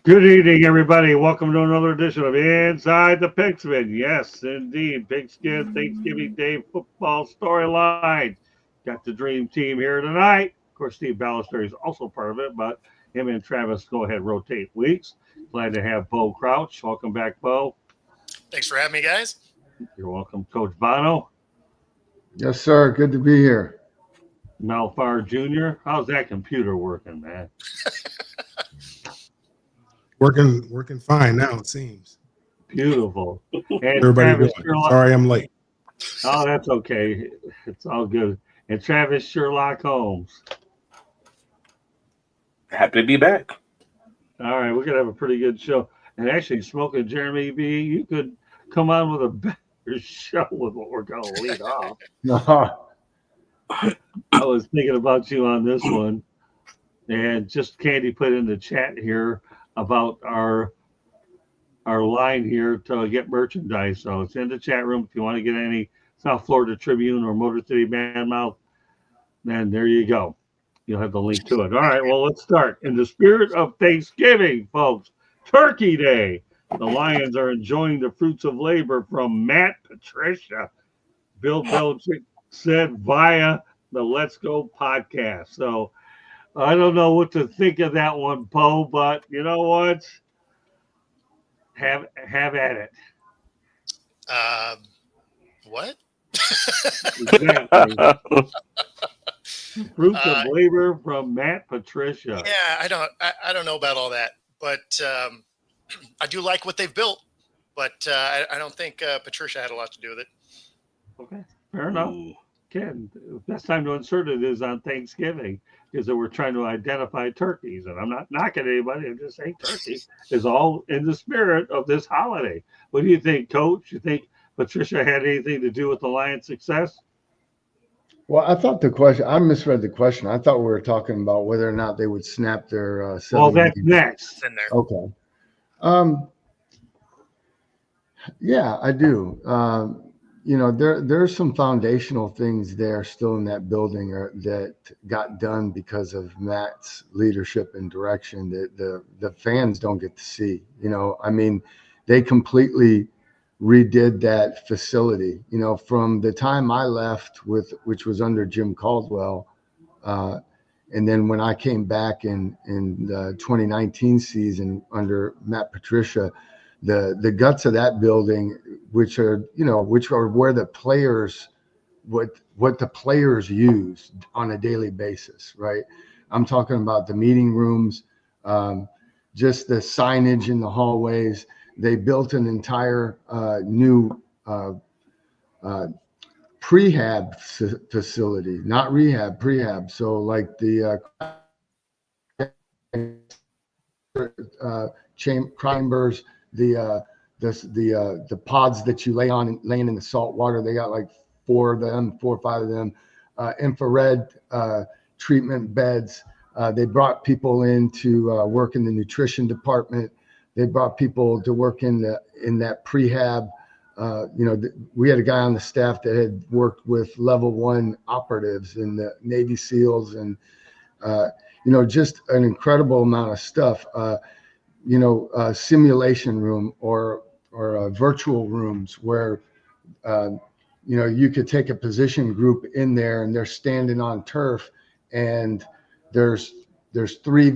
Good evening, everybody. Welcome to another edition of Inside the Pigskin. Yes, indeed. Pigskin Thanksgiving Day football storylines. Got the dream team here tonight. Of course, Steve Ballester is also part of it, but him and Travis go ahead rotate weeks. Glad to have Bo Crouch. Welcome back, Bo. Thanks for having me, guys. You're welcome, Coach Bono. Yes, sir. Good to be here. Mel Farr Jr. How's that computer working, man? Working fine now, it seems. Beautiful. And Everybody Travis doing? Sherlock. Sorry I'm late. Oh, that's okay. It's all good. And Travis Sherlock Holmes. Happy to be back. All right, we're gonna have a pretty good show. And actually, Smoking Jeremy B, you could come on with a better show with what we're gonna lead off. I was thinking about you on this one, and just Candy put in the chat here about our line here to get merchandise. So it's in the chat room if you want to get any South Florida Tribune or Motor City Manmouth. Then there you go. You'll have the link to it. All right, well, let's start. In the spirit of Thanksgiving, folks, Turkey Day. The Lions are enjoying the fruits of labor from Matt Patricia. Bill Belichick said via the Let's Go podcast. So I don't know what to think of that one, Poe, but you know what? Have at it. What? Exactly. Fruits of labor from Matt Patricia. Yeah, I don't know about all that, but I do like what they've built. But I don't think Patricia had a lot to do with it. Okay, fair enough. Ken, the best time to insert it is on Thanksgiving, because we're trying to identify turkeys. And I'm not knocking anybody. I'm just saying turkey is all in the spirit of this holiday. What do you think, Coach? You think Patricia had anything to do with the Lions' success? Well, I misread the question. I thought we were talking about whether or not they would snap their Well, that's next. It's in there. Okay. Yeah, I do. There's some foundational things there still in that building that got done because of Matt's leadership and direction that the fans don't get to see. They completely redid that facility. From the time I left which was under Jim Caldwell, and then when I came back in the 2019 season under Matt Patricia, the guts of that building, which are where the players, what the players use on a daily basis, right? I'm talking about the meeting rooms, just the signage in the hallways. They built an entire new prehab facility, not rehab, prehab. So like the chambers, the pods that you laying in the salt water. They got like 4 or 5 of them. Infrared treatment beds. They brought people in to work in the nutrition department. They brought people to work in that prehab. We had a guy on the staff that had worked with level 1 operatives in the Navy SEALs, and just an incredible amount of stuff. A simulation room or virtual rooms where you could take a position group in there and they're standing on turf, and there's 3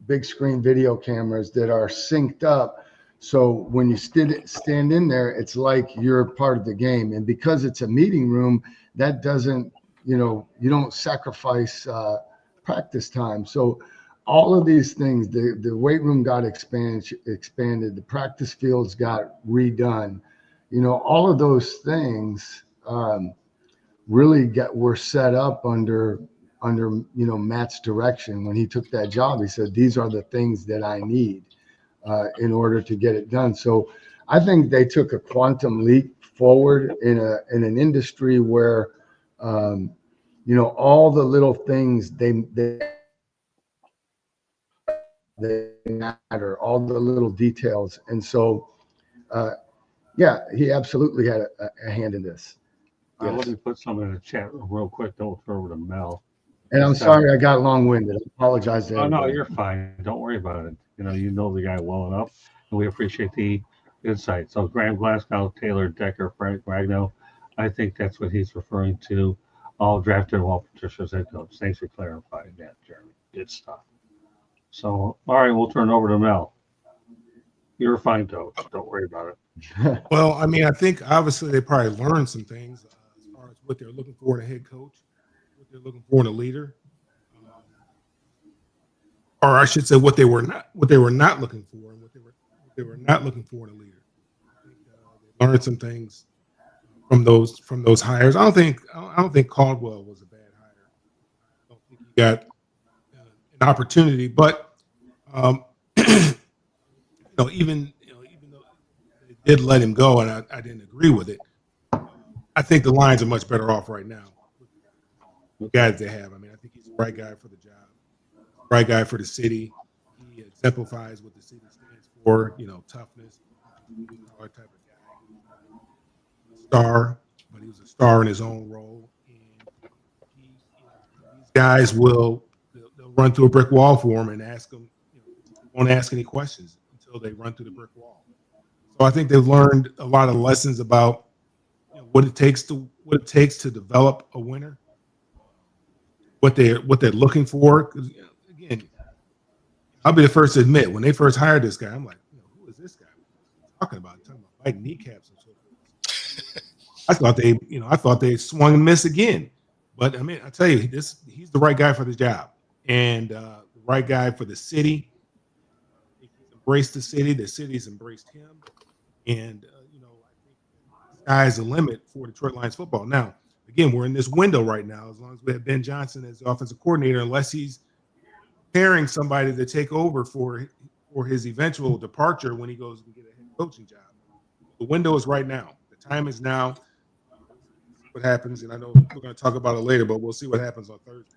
big screen video cameras that are synced up. So when you stand in there, it's like you're part of the game. And because it's a meeting room, that doesn't, you don't sacrifice practice time. So all of these things, the weight room got expanded, the practice fields got redone. All of those things really were set up under Matt's direction. When he took that job, he said, these are the things that I need in order to get it done. So I think they took a quantum leap forward in an industry where all the little things they matter, all the little details. And so he absolutely had a hand in this. Yes. Let me put some in the chat room real quick. Don't throw over to Mel. And I'm sorry I got long-winded. I apologize to everybody. No, you're fine. Don't worry about it. You know the guy well enough, and we appreciate the insight. So Graham Glasgow, Taylor Decker, Frank Ragnow, I think that's what he's referring to. All drafted while Patricia's head coach. Thanks for clarifying that, Jeremy. Good stuff. So, all right, we'll turn over to Mel. You're fine, Coach. Don't worry about it. Well, I mean, I think obviously they probably learned some things as far as what they're looking for in a head coach, what they're looking for in a leader, or I should say what they were not looking for, and what they were not looking for in a leader. I think they learned some things from those hires. I don't think Caldwell was a bad hire. I don't think he got an opportunity, but even though they did let him go, and I didn't agree with it, I think the Lions are much better off right now with the guys they have. I mean, I think he's the right guy for the job, right guy for the city. He exemplifies what the city stands for, toughness, type of guy. Star, but he was a star in his own role. And these guys they'll run through a brick wall for him and ask him, won't ask any questions until they run through the brick wall. So I think they've learned a lot of lessons about what it takes to develop a winner, what they're looking for. Because again, I'll be the first to admit, when they first hired this guy, I'm like, who is this guy? Talking about biting kneecaps and so forth. I thought they swung and missed again, but I mean, I tell you, he's the right guy for the job, and the right guy for the city. He's embraced the city. The city's embraced him, and I think the sky's the limit for Detroit Lions football. Now, again, we're in this window right now. As long as we have Ben Johnson as the offensive coordinator, unless he's preparing somebody to take over for his eventual departure when he goes and get a head coaching job. The window is right now. The time is now. What happens, and I know we're going to talk about it later, but we'll see what happens on Thursday.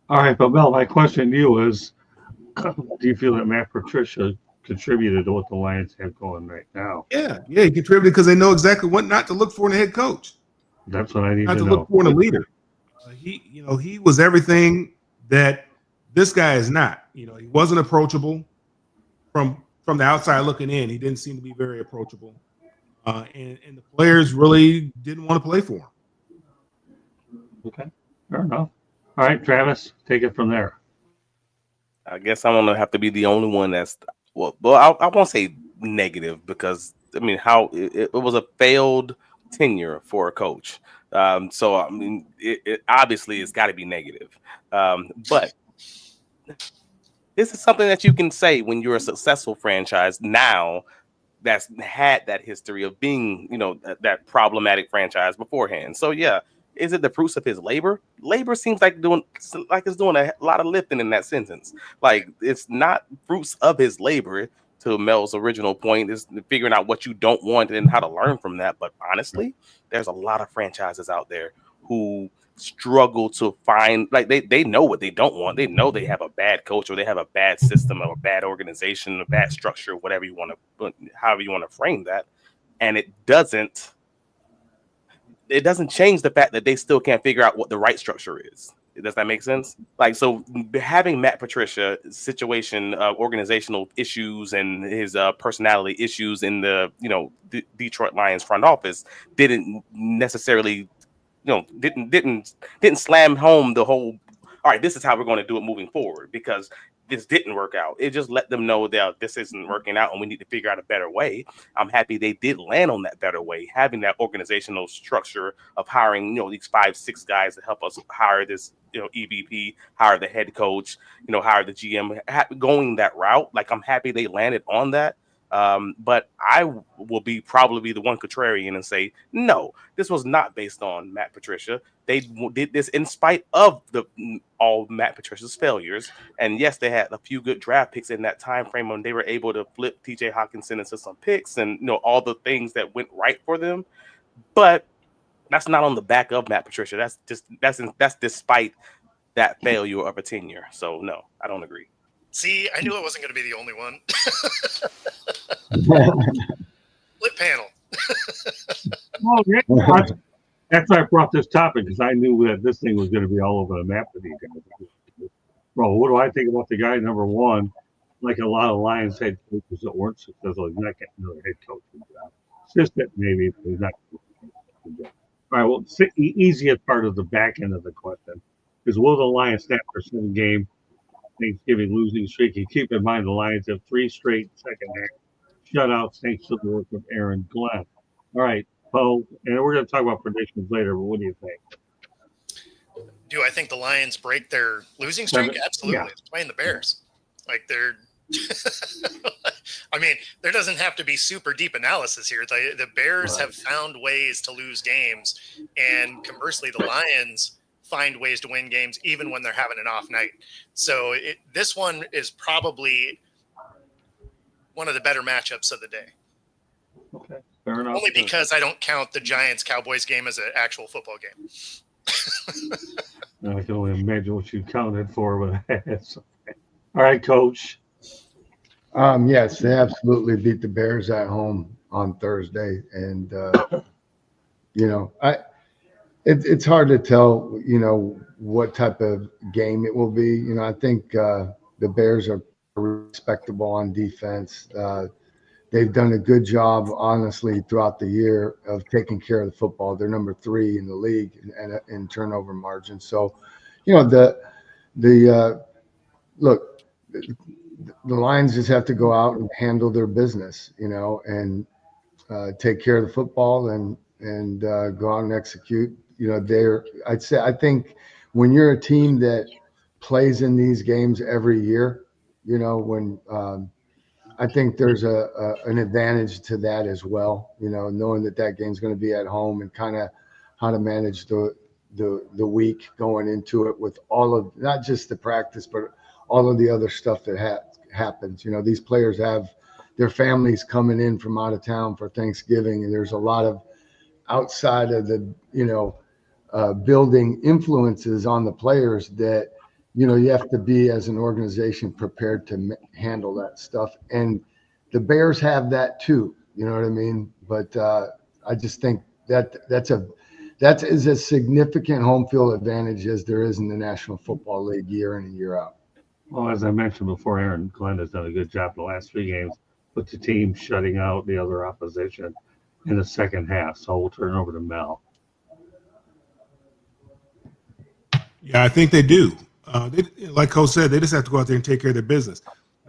All right, but Mel, my question to you is, do you feel that Matt Patricia contributed to what the Lions have going right now? Yeah, he contributed because they know exactly what not to look for in a head coach. That's what I need not to to know. look for in a leader. He was everything that this guy is not. He wasn't approachable from the outside looking in. He didn't seem to be very approachable. And the players really didn't want to play for him. Okay, fair enough. All right, Travis, take it from there. I guess I'm gonna have to be the only one that's I won't say negative, because I mean, how it was a failed tenure for a coach. So I mean, it obviously it's got to be negative. But this is something that you can say when you're a successful franchise now that's had that history of being, that problematic franchise beforehand. So yeah, is it the fruits of his labor? Labor seems like it's doing a lot of lifting in that sentence. Like, it's not fruits of his labor. To Mel's original point, is figuring out what you don't want and how to learn from that. But honestly, there's a lot of franchises out there who struggle to find, like, they know what they don't want. They know they have a bad coach, or they have a bad system, or a bad organization, a bad structure, however you want to frame that. And it doesn't change the fact that they still can't figure out what the right structure is. Does that make sense? Like, so having Matt Patricia situation, organizational issues, and his personality issues in the Detroit Lions front office didn't necessarily, didn't slam home the whole, all right, this is how we're going to do it moving forward, because this didn't work out. It just let them know that this isn't working out and we need to figure out a better way. I'm happy they did land on that better way, having that organizational structure of hiring, these 5-6 guys to help us hire this, EVP, hire the head coach, hire the GM, going that route. Like, I'm happy they landed on that. But I will probably be the one contrarian and say, no, this was not based on Matt Patricia. They did this in spite of all Matt Patricia's failures. And yes, they had a few good draft picks in that time frame when they were able to flip TJ Hawkinson into some picks and all the things that went right for them. But that's not on the back of Matt Patricia. That's despite that failure of a tenure. So no, I don't agree. See, I knew I wasn't going to be the only one. Lit panel. Well, yeah, that's why I brought this topic, because I knew that this thing was going to be all over the map for these guys. Bro, what do I think about the guy, number one? like a lot of Lions head coaches that weren't successful, he's not getting another head coaching job. Assistant maybe, but he's not. All right. Well, easiest part of the back end of the question is: will the Lions snap their 7-game Thanksgiving losing streak? And keep in mind the Lions have 3 straight second half shutouts thanks to the work of Aaron Glenn. All right, Poe, and we're going to talk about predictions later. But what do you think? Do I think the Lions break their losing streak? Absolutely. Yeah. It's playing the Bears. Like they're I mean, there doesn't have to be super deep analysis here. The Bears have found ways to lose games, and conversely, the Lions find ways to win games even when they're having an off night. So this one is probably one of the better matchups of the day. Okay, fair enough. Only because I don't count the Giants-Cowboys game as an actual football game. I can only imagine what you counted for, but it's okay. All right, Coach. Yes, they absolutely beat the Bears at home on Thursday, and it's hard to tell, what type of game it will be. I think the Bears are respectable on defense. They've done a good job, honestly, throughout the year of taking care of the football. They're number 3 in the league in turnover margin. So, look, the Lions just have to go out and handle their business, and take care of the football and go out and execute. I think when you're a team that plays in these games every year, I think there's an advantage to that as well, knowing that game's going to be at home and kind of how to manage the week going into it with all of, not just the practice, but all of the other stuff that happens. These players have their families coming in from out of town for Thanksgiving, and there's a lot of outside of the, building influences on the players that, you have to be, as an organization, prepared to handle that stuff. And the Bears have that too, you know what I mean? But I just think that is a significant home field advantage as there is in the National Football League year in and year out. Well, as I mentioned before, Aaron Glenn has done a good job the last 3 games with the team shutting out the other opposition in the second half. So we'll turn over to Mel. Yeah, I think they do. Like Coach said, they just have to go out there and take care of their business.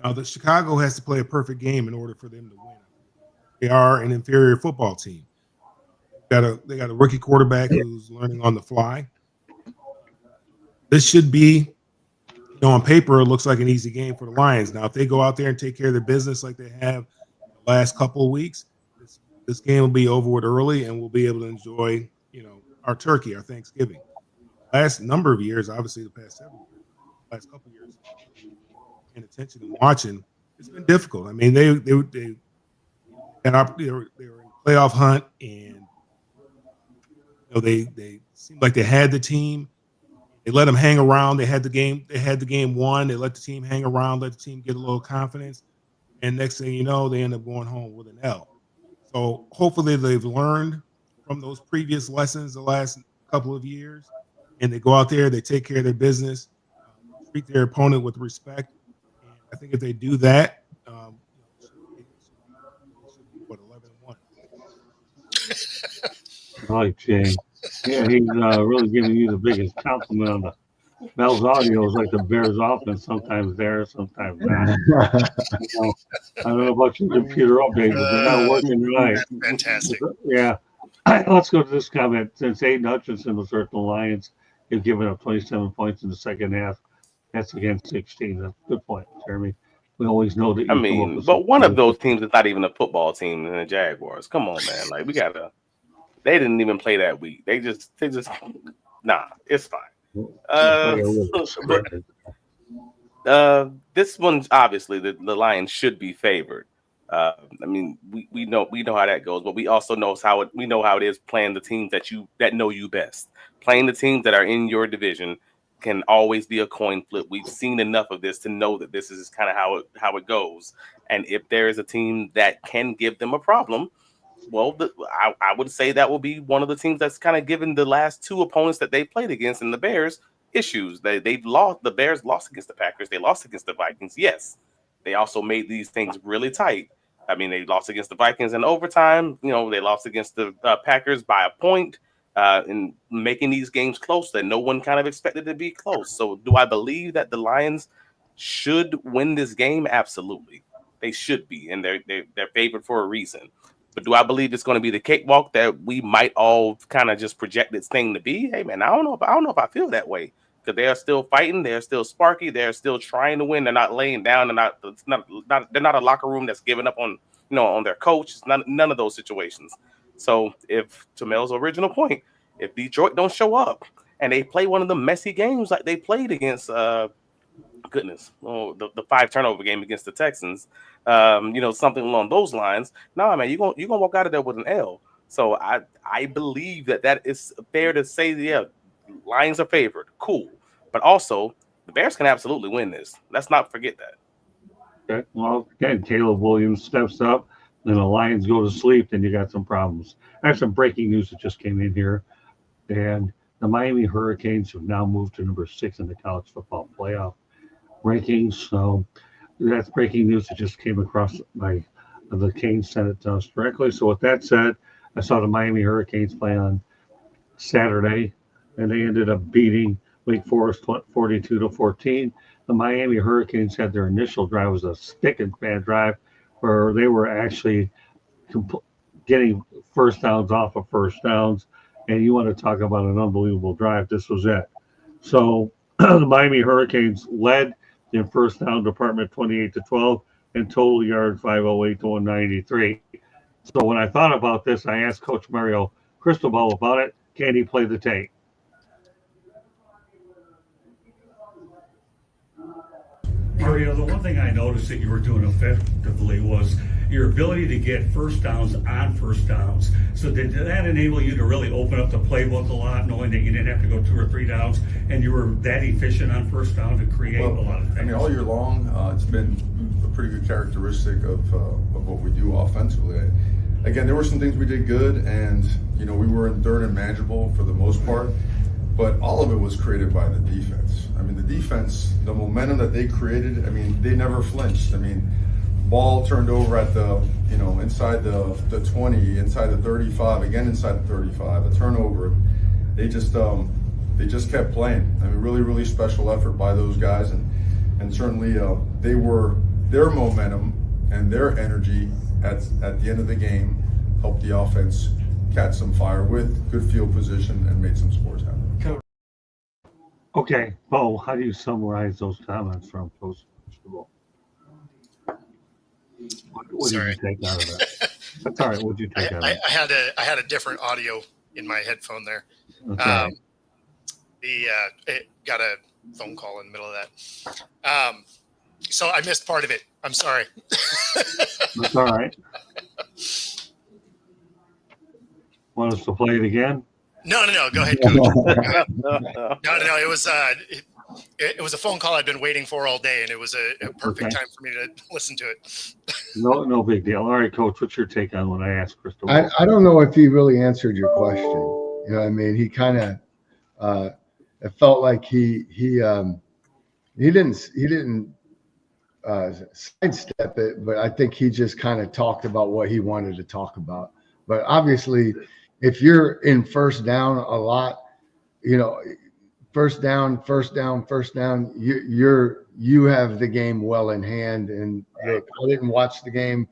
Now, the Chicago has to play a perfect game in order for them to win. They are an inferior football team. They got a rookie quarterback who's learning on the fly. This should be, on paper, it looks like an easy game for the Lions. Now, if they go out there and take care of their business like they have the last couple of weeks, this game will be over with early, and we'll be able to enjoy, our turkey, our Thanksgiving. Last number of years, obviously the past 7 years, last couple of years, paying attention and watching, it's been difficult. I mean, they were in playoff hunt, and they seemed like they had the team. They let them hang around. They had the game won. They let the team hang around, let the team get a little confidence, and next thing you know, they end up going home with an L. So hopefully they've learned from those previous lessons the last couple of years, and they go out there, they take care of their business, treat their opponent with respect. And I think if they do that, it should be 11-1. I like Jay. Yeah, he's really giving you the biggest compliment on the Mel's audio. Is like the Bears offense, sometimes there, sometimes not. I don't know about your computer update, but they're not working tonight. That's fantastic. Yeah. Let's go to this comment. Since Aiden Hutchinson was hurt, the Lions have given up 27 points in the second half. That's against 16. That's a good point, Jeremy. We always know that. But one of those teams is not even a football team in the Jaguars. Come on, man. Like, they didn't even play that week. They just, nah, it's fine. This one, obviously, the Lions should be favored. I mean, we know how that goes, but we also know how it is playing the teams that know you best. Playing the teams that are in your division can always be a coin flip. We've seen enough of this to know that this is kind of how it goes. And if there is a team that can give them a problem, well, I would say that will be one of the teams that's kind of given the last 2 opponents that they played against in the Bears issues. They've lost. The Bears lost against the Packers. They lost against the Vikings. Yes, they also made these things really tight. I mean, they lost against the Vikings in overtime. You know, they lost against the Packers by a point, in making these games close that no one kind of expected to be close. So do I believe that the Lions should win this game? Absolutely. They should be, and they're favored for a reason. But do I believe it's going to be the cakewalk that we might all kind of just project this thing to be? Hey, man, I don't know if I feel that way, because they are still fighting, they're still sparky, they're still trying to win. They're not laying down. They're not a locker room that's giving up on on their coach. It's none of those situations. So if, to Mel's original point, if Detroit don't show up and they play one of the messy games like they played against the 5 turnover game against the Texans, something along those lines, man, you're gonna walk out of there with an L. So I believe that is fair to say. Yeah, Lions are favored, cool, but also the Bears can absolutely win this. Let's not forget that. Okay. Well, again, Caleb Williams steps up, then the Lions go to sleep, then you got some problems. I have some breaking news that just came in here, and the Miami Hurricanes have now moved to number 6 in the college football playoff rankings. So that's breaking news that just came across the Canes sent it to us directly. So with that said, I saw the Miami Hurricanes play on Saturday, and they ended up beating Wake Forest 42-14. The Miami Hurricanes had their initial drive was a stick and span drive where they were actually getting first downs off of first downs. And you want to talk about an unbelievable drive. This was it. So the Miami Hurricanes led in first down department 28-12 and total yards 508-193. So when I thought about this, I asked Coach Mario Cristobal about it. Can he play the tape? Mario, the one thing I noticed that you were doing effectively was your ability to get first downs on first downs. So did that enable you to really open up the playbook a lot, knowing that you didn't have to go 2 or 3 downs, and you were that efficient on first down to create a lot of things? I mean, all year long, it's been a pretty good characteristic of what we do offensively. Again, there were some things we did good, and we were in third and manageable for the most part. But all of it was created by the defense. I mean, the defense, the momentum that they created, I mean, they never flinched. I mean, ball turned over at the, inside the 20, inside the 35, again inside the 35, a turnover. They just kept playing. I mean, really, really special effort by those guys. And certainly their momentum and their energy at the end of the game helped the offense catch some fire with good field position and made some scores happen. Okay, Bo, how do you summarize those comments from Coach Cristobal? What did you take out of that? That's all right. What did you take out of it? I had a different audio in my headphone there. Okay. It got a phone call in the middle of that. So I missed part of it. I'm sorry. That's all right. Want us to play it again? No. Go ahead, Coach. No. It was a phone call I'd been waiting for all day, and it was a perfect time for me to listen to it. No big deal. All right, Coach, what's your take on what I asked Crystal? I don't know if he really answered your question. You know what I mean? He kind of it felt like he didn't sidestep it, but I think he just kind of talked about what he wanted to talk about. But obviously, if you're in first down a lot, first down, you have the game well in hand. And I didn't watch the game.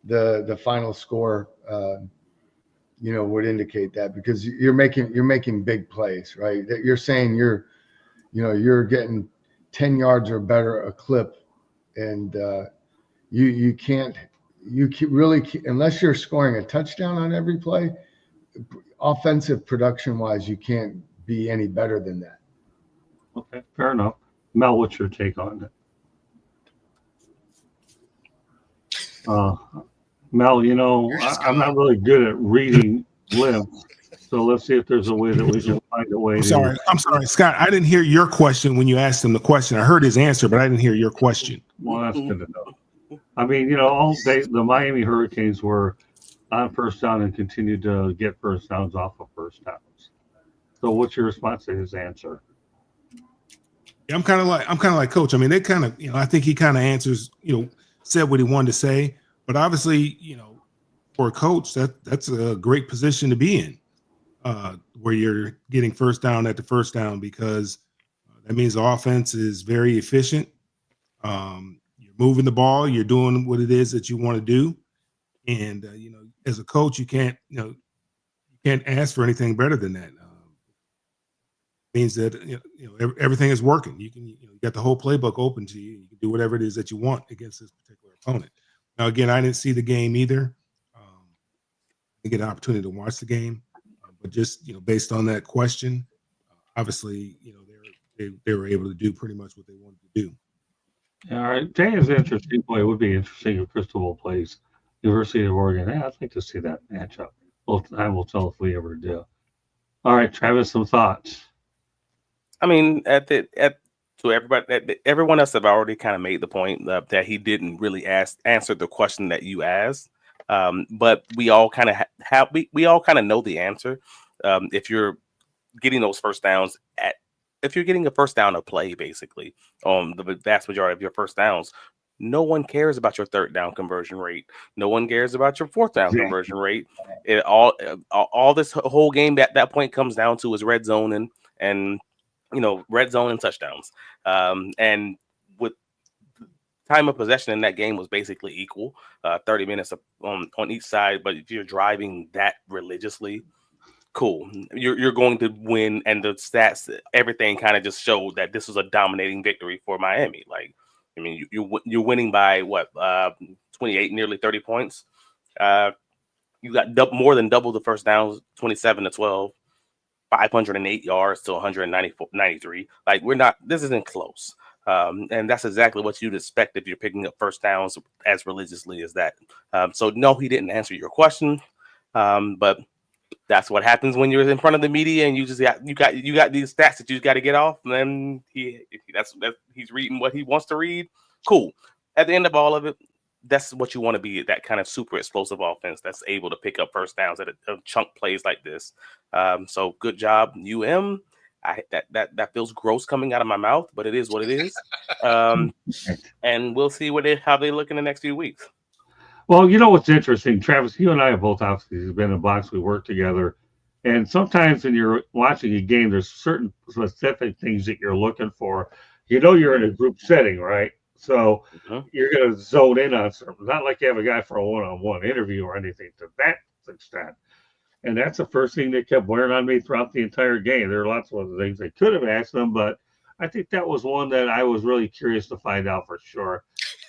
The final score, would indicate that, because you're making big plays, right? That you're saying you're getting 10 yards or better a clip, and you can't unless you're scoring a touchdown on every play. Offensive production wise, you can't be any better than that. Okay, fair enough. Mel, what's your take on it? Mel, I'm not really good at reading lips, so let's see if there's a way that we can find a way. I'm sorry, Scott. I didn't hear your question when you asked him the question. I heard his answer, but I didn't hear your question. Well, that's good to know. I mean, all day the Miami Hurricanes were on first down and continued to get first downs off of first downs. So what's your response to his answer? I'm kind of like Coach. I mean, they kind of, I think he kind of answers, said what he wanted to say, but obviously, for a coach, that's a great position to be in, where you're getting first down at the first down, because that means the offense is very efficient. You're moving the ball, you're doing what it is that you want to do, and as a coach, you can't ask for anything better than that. Means that everything is working. You can you got the whole playbook open to you. You can do whatever it is that you want against this particular opponent. Now, again, I didn't see the game either. I get an opportunity to watch the game, but just based on that question, obviously they were able to do pretty much what they wanted to do. All right, Jay is interesting. Boy, it would be interesting if Cristobal plays University of Oregon. Yeah, I'd like to see that matchup. Well, I will tell if we ever do. All right, Travis, some thoughts. I mean, to everybody, everyone else have already kind of made the point that he didn't really answer the question that you asked. But we all kind of we all kind of know the answer. If you're getting those first downs if you're getting a first down of play, basically, the vast majority of your first downs, no one cares about your third down conversion rate. No one cares about your fourth down conversion rate. All this whole game at that point comes down to is red zone and red zone and touchdowns. And with time of possession in that game was basically equal, 30 minutes on each side. But if you're driving that religiously, cool, you're going to win. And the stats, everything kind of just showed that this was a dominating victory for Miami. Like, I mean, you're winning by what, 28, nearly 30 points. You got more than double the first downs, 27-12. 508 yards to 193. Like, this isn't close. And that's exactly what you'd expect if you're picking up first downs as religiously as that. So no, he didn't answer your question. But that's what happens when you're in front of the media and you got these stats that you got to get off. And then he's reading what he wants to read. Cool. At the end of all of it, that's what you want to be, that kind of super explosive offense that's able to pick up first downs at a chunk plays like this. So good job, UM. That feels gross coming out of my mouth, but it is what it is. And we'll see how they look in the next few weeks. Well, you know what's interesting, Travis, you and I have both obviously been in box. We work together. And sometimes when you're watching a game, there's certain specific things that you're looking for. You're in a group setting, right? So you're going to zone in on something. Not like you have a guy for a one-on-one interview or anything to that extent. And that's the first thing that kept wearing on me throughout the entire game. There are lots of other things they could have asked them, but I think that was one that I was really curious to find out for sure.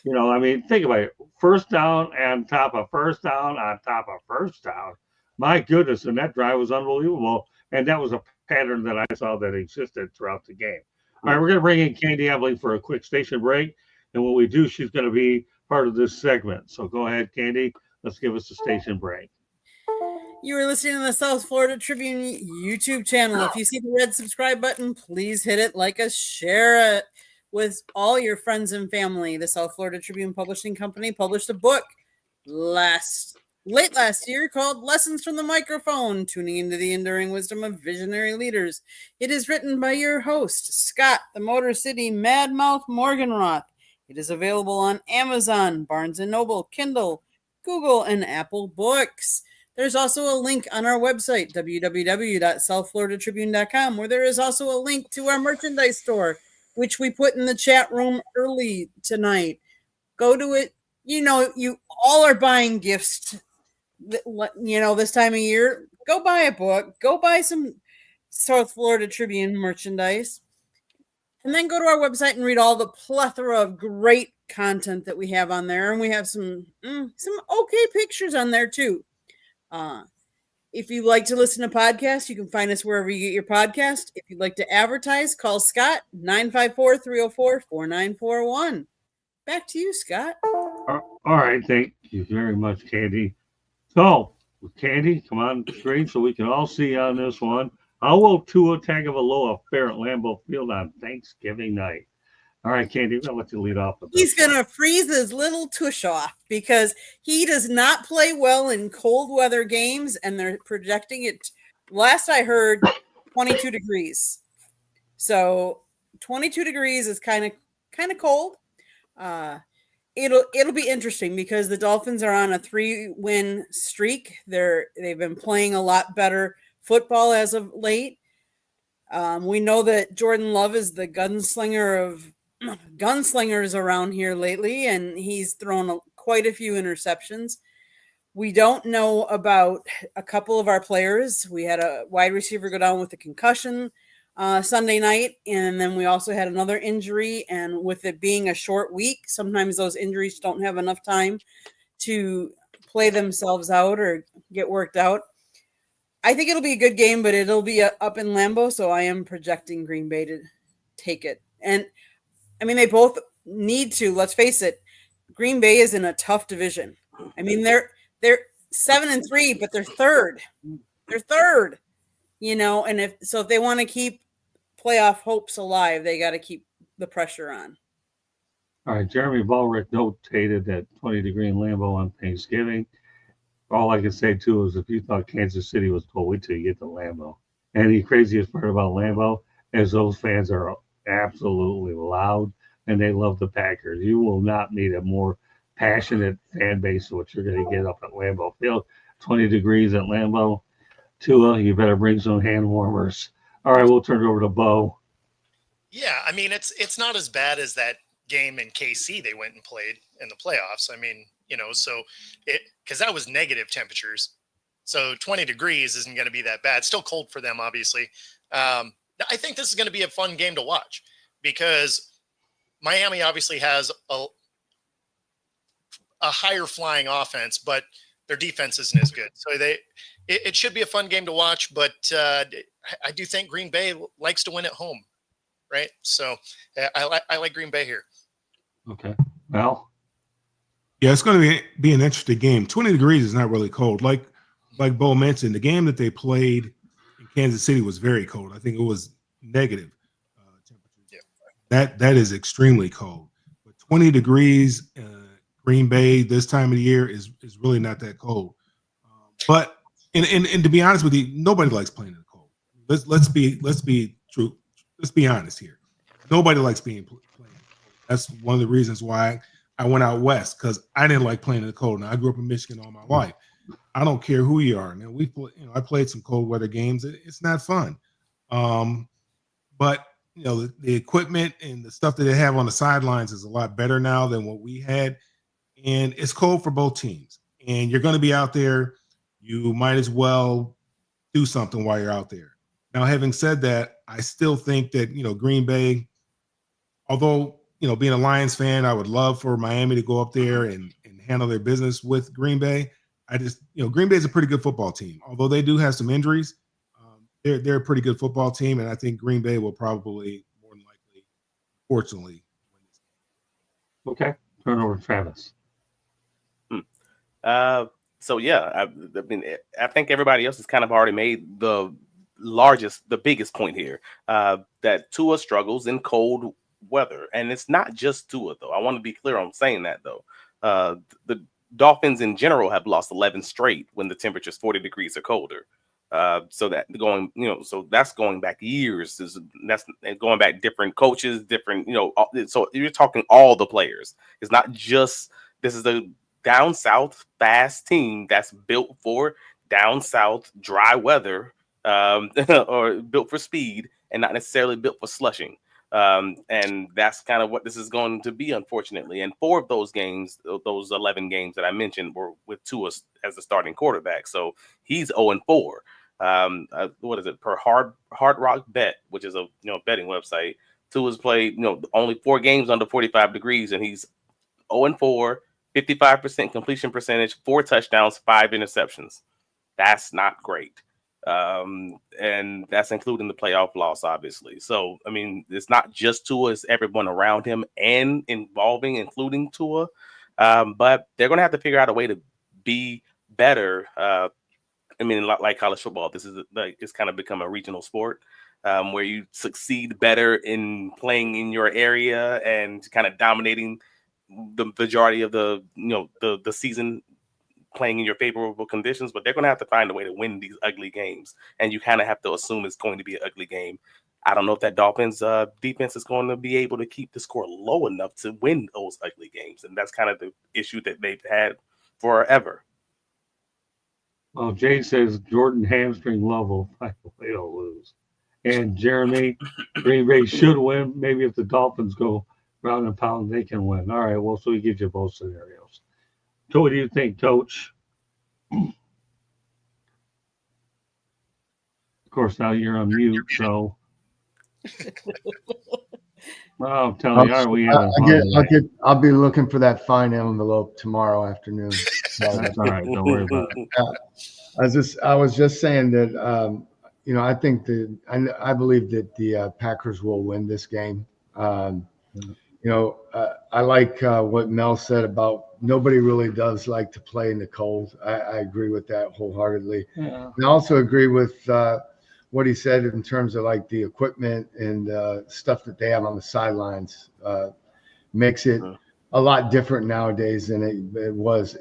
I mean, think about it. First down on top of first down on top of first down. My goodness, and that drive was unbelievable. And that was a pattern that I saw that existed throughout the game. All right, we're going to bring in Candy Ebeling for a quick station break. And when we do, she's going to be part of this segment. So go ahead, Candy. Let's give us a station break. You are listening to the South Florida Tribune YouTube channel. If you see the red subscribe button, please hit it, like us, share it with all your friends and family. The South Florida Tribune Publishing Company published a book late last year called Lessons from the Microphone, Tuning into the Enduring Wisdom of Visionary Leaders. It is written by your host, Scott, the Motor City Madmouth Morganroth. It is available on Amazon, Barnes & Noble, Kindle, Google, and Apple Books. There's also a link on our website, www.southfloridatribune.com, where there is also a link to our merchandise store, which we put in the chat room early tonight. Go to it. You all are buying gifts, this time of year. Go buy a book. Go buy some South Florida Tribune merchandise. And then go to our website and read all the plethora of great content that we have on there. And we have some okay pictures on there too. If you like to listen to podcasts, you can find us wherever you get your podcast. If you'd like to advertise, call Scott, 954-304-4941. Back to you, Scott. All right. Thank you very much, Candy. So, Candy, come on the screen so we can all see on this one. How will Tua Tagovailoa fare at Lambeau Field on Thanksgiving night? All right, Candy, I'm going to let you lead off with this. He's going to freeze his little tush off because he does not play well in cold weather games, and they're projecting it, last I heard, 22 degrees. So 22 degrees is kind of cold. It'll be interesting because the Dolphins are on a 3-win streak. They've been playing a lot better football as of late. We know that Jordan Love is the gunslinger of gunslingers around here lately, and he's thrown quite a few interceptions. We don't know about a couple of our players. We had a wide receiver go down with a concussion Sunday night, and then we also had another injury. And with it being a short week, sometimes those injuries don't have enough time to play themselves out or get worked out. I think it'll be a good game, but it'll be up in Lambeau, so I am projecting Green Bay to take it. And I mean, they both need to. Let's face it, Green Bay is in a tough division. I mean, they're 7-3, but they're third. They're third, and if they want to keep playoff hopes alive, they got to keep the pressure on. All right, Jeremy Ballrick notated that 20-degree in Lambeau on Thanksgiving. All I can say too is if you thought Kansas City was cold, wait till you get to Lambeau. And the craziest part about Lambeau is those fans are absolutely loud and they love the Packers. You will not meet a more passionate fan base than what you're going to get up at Lambeau Field. 20 degrees at Lambeau. Tua, you better bring some hand warmers. All right, we'll turn it over to Bo. Yeah, I mean, it's not as bad as that game in KC they went and played in the playoffs. I mean, because that was negative temperatures. So 20 degrees isn't going to be that bad. Still cold for them, obviously. I think this is going to be a fun game to watch because Miami obviously has a higher flying offense, but their defense isn't as good. So it should be a fun game to watch, but I do think Green Bay likes to win at home, right? So I like Green Bay here. Okay. Well, yeah, it's going to be an interesting game. 20 degrees is not really cold. Like Bo mentioned, the game that they played in Kansas City was very cold. I think it was negative temperature. Yeah. That is extremely cold. But 20 degrees, Green Bay this time of the year is really not that cold. But and to be honest with you, nobody likes playing in the cold. Let's be true. Let's be honest here. Nobody likes playing. That's one of the reasons why I went out west, because I didn't like playing in the cold. Now I grew up in Michigan all my life. I don't care who you are. Now I played some cold weather games. It's not fun. But the equipment and the stuff that they have on the sidelines is a lot better now than what we had. And it's cold for both teams. And you're going to be out there. You might as well do something while you're out there. Now, having said that, I still think that, Green Bay, although, being a Lions fan, I would love for Miami to go up there and handle their business with Green Bay. I just, Green Bay is a pretty good football team. Although they do have some injuries, they're a pretty good football team. And I think Green Bay will probably, more than likely, fortunately, win this game. Okay. Turn over to Travis. So yeah, I think everybody else has kind of already made the biggest point here, that Tua struggles in cold weather, and it's not just Tua though. I want to be clear on saying that though. The Dolphins in general have lost 11 straight when the temperature's 40 degrees or colder. So that's going back years. That's going back different coaches, different, so you're talking all the players. It's not just, this is a down south fast team that's built for down south dry weather, or built for speed and not necessarily built for slushing. And that's kind of what this is going to be, unfortunately. And 4 of those games, those 11 games that I mentioned, were with Tua as the starting quarterback. So he's 0-4. What is it, per Hard Rock Bet, which is a betting website? Tua's played only 4 games under 45 degrees, and he's 0-4, 55% completion percentage, 4 touchdowns, 5 interceptions. That's not great. And that's including the playoff loss, obviously. So, I mean, it's not just Tua, it's everyone around him and including Tua. But they're going to have to figure out a way to be better. I mean, like college football, this is it's kind of become a regional sport, where you succeed better in playing in your area and kind of dominating the majority of the season, playing in your favorable conditions. But they're going to have to find a way to win these ugly games, and you kind of have to assume it's going to be an ugly game. I don't know if that Dolphins defense is going to be able to keep the score low enough to win those ugly games. And that's kind of the issue that they've had forever. Well, Jay says Jordan hamstring love will find a way to lose. And Jeremy, Green Bay should win. Maybe if the Dolphins go round and pound, they can win. All right, well, so we give you both scenarios. So what do you think, Coach? Of course, now you're on mute, so. Well, I'm telling you, aren't we having fun? I'll be looking for that fine envelope tomorrow afternoon. That's all right. Don't worry about it. I was just saying that I think I believe that the Packers will win this game. I like what Mel said about nobody really does like to play in the cold. I agree with that wholeheartedly. Yeah. And I also agree with what he said in terms of like the equipment and stuff that they have on the sidelines makes it a lot different nowadays than it was,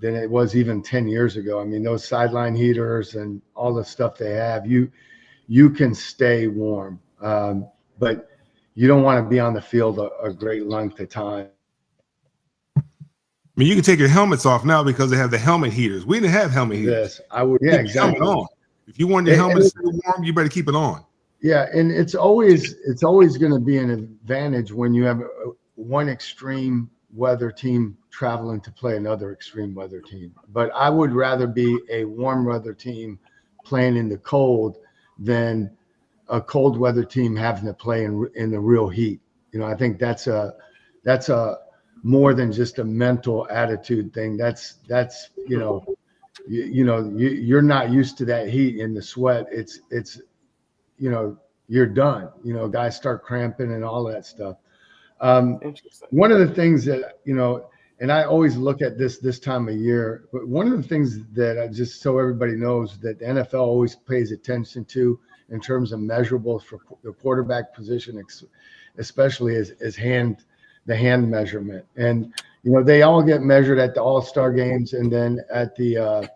than it was even 10 years ago. I mean, those sideline heaters and all the stuff they have, you can stay warm, but you don't want to be on the field a great length of time. I mean, you can take your helmets off now because they have the helmet heaters. We didn't have helmet heaters. I would, yeah, exactly. On. If you want your helmet to stay warm, you better keep it on. Yeah, and it's always going to be an advantage when you have one extreme weather team traveling to play another extreme weather team. But I would rather be a warm weather team playing in the cold than a cold weather team having to play in the real heat. I think that's a more than just a mental attitude thing. That's you're not used to that heat and the sweat. It's you're done. Guys start cramping and all that stuff. One of the things that and I always look at this time of year, but one of the things that I just so everybody knows that the NFL always pays attention to in terms of measurables for the quarterback position, especially is the hand measurement. And they all get measured at the All-Star games and then at the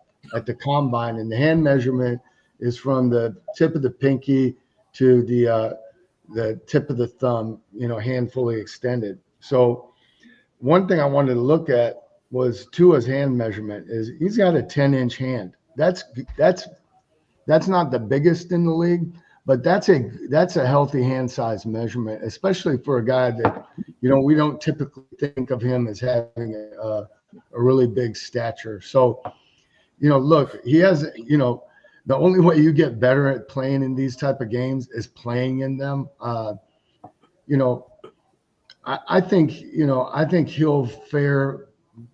combine. And the hand measurement is from the tip of the pinky to the tip of the thumb, hand fully extended. So one thing I wanted to look at was Tua's hand measurement. Is he's got a 10-inch hand. That's not the biggest in the league, but that's a healthy hand size measurement, especially for a guy that we don't typically think of him as having a really big stature. So look, he has the only way you get better at playing in these type of games is playing in them. I think he'll fare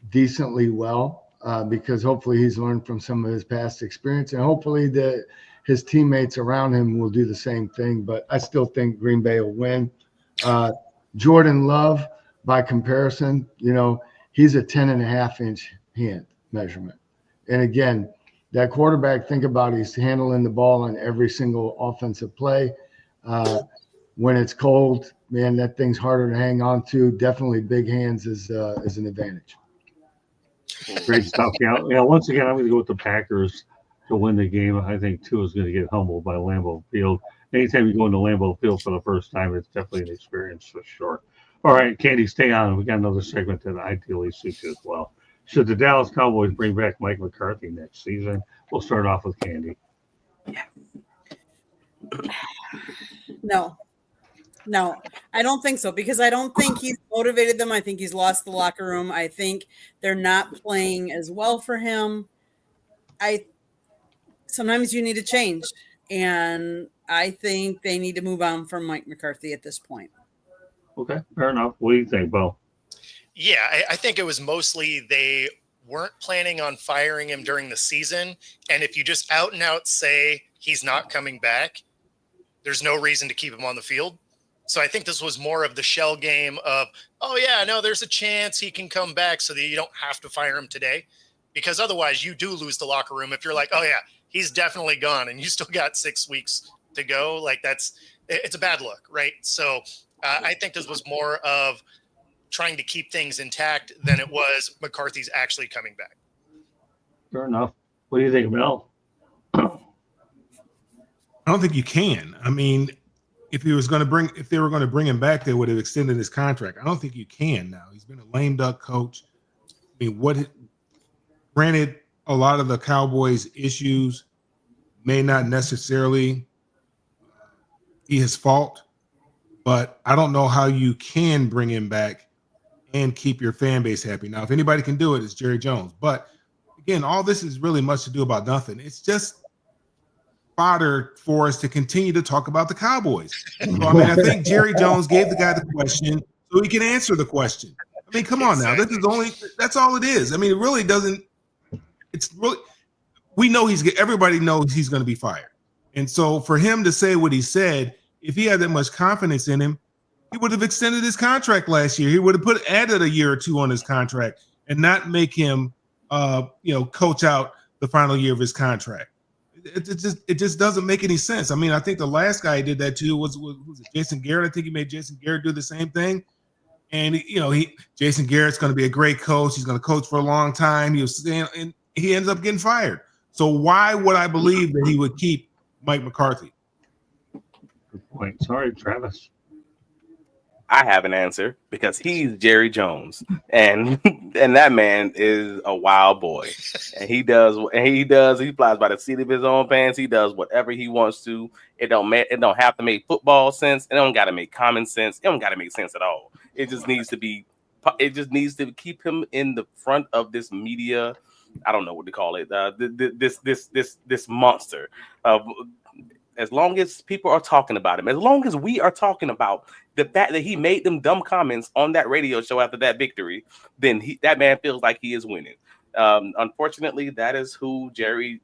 decently well because hopefully he's learned from some of his past experience, and hopefully that his teammates around him will do the same thing. But I still think Green Bay will win. Jordan Love, by comparison, he's a 10.5-inch hand measurement. And again, that quarterback, think about he's handling the ball on every single offensive play. When it's cold, man, that thing's harder to hang on to. Definitely big hands is an advantage. Great stuff. Yeah. Once again, I'm going to go with the Packers to win the game. I think Tua is going to get humbled by Lambeau Field. Anytime you go into Lambeau Field for the first time, it's definitely an experience for sure. All right, Candy, stay on. We got another segment that ideally suits you as well. Should the Dallas Cowboys bring back Mike McCarthy next season? We'll start off with Candy. No, I don't think so, because I don't think he's motivated them. I think he's lost the locker room. I think they're not playing as well for him. Sometimes you need to change, and I think they need to move on from Mike McCarthy at this point. Okay, fair enough. What do you think, Bo? Yeah, I think it was mostly they weren't planning on firing him during the season. And if you just out and out say he's not coming back, there's no reason to keep him on the field. So I think this was more of the shell game of, oh, yeah, no, there's a chance he can come back so that you don't have to fire him today. Because otherwise you do lose the locker room if you're like, oh, yeah, he's definitely gone and you still got 6 weeks to go. Like it's a bad look, right? So I think this was more of trying to keep things intact than it was McCarthy's actually coming back. Fair enough. What do you think, Mel? I don't think you can. I mean, if they were going to bring him back, they would have extended his contract. I don't think you can now. He's been a lame duck coach. I mean, granted, a lot of the Cowboys' issues may not necessarily be his fault, but I don't know how you can bring him back and keep your fan base happy. Now, if anybody can do it, it's Jerry Jones. But again, all this is really much to do about nothing. It's just fodder for us to continue to talk about the Cowboys. So, I mean, I think Jerry Jones gave the guy the question so he can answer the question. I mean, come on now. That's all it is. I mean, it really doesn't, it's really, everybody knows he's going to be fired. And so for him to say what he said, if he had that much confidence in him, he would have extended his contract last year. He would have added a year or two on his contract and not make him, coach out the final year of his contract. It just doesn't make any sense. I mean, I think the last guy he did that to was it Jason Garrett. I think he made Jason Garrett do the same thing. And Jason Garrett's going to be a great coach. He's going to coach for a long time. And he ends up getting fired. So why would I believe that he would keep Mike McCarthy? Good point. Sorry, Travis. I have an answer because he's Jerry Jones, and that man is a wild boy, and he flies by the seat of his own pants. He does whatever he wants to. It don't have to make football sense. It don't got to make common sense. It don't got to make sense at all. It just needs to keep him in the front of this media. I don't know what to call it. This monster. As long as people are talking about him, as long as we are talking about the fact that he made them dumb comments on that radio show after that victory, then that man feels like he is winning. Unfortunately, that is who Jerry,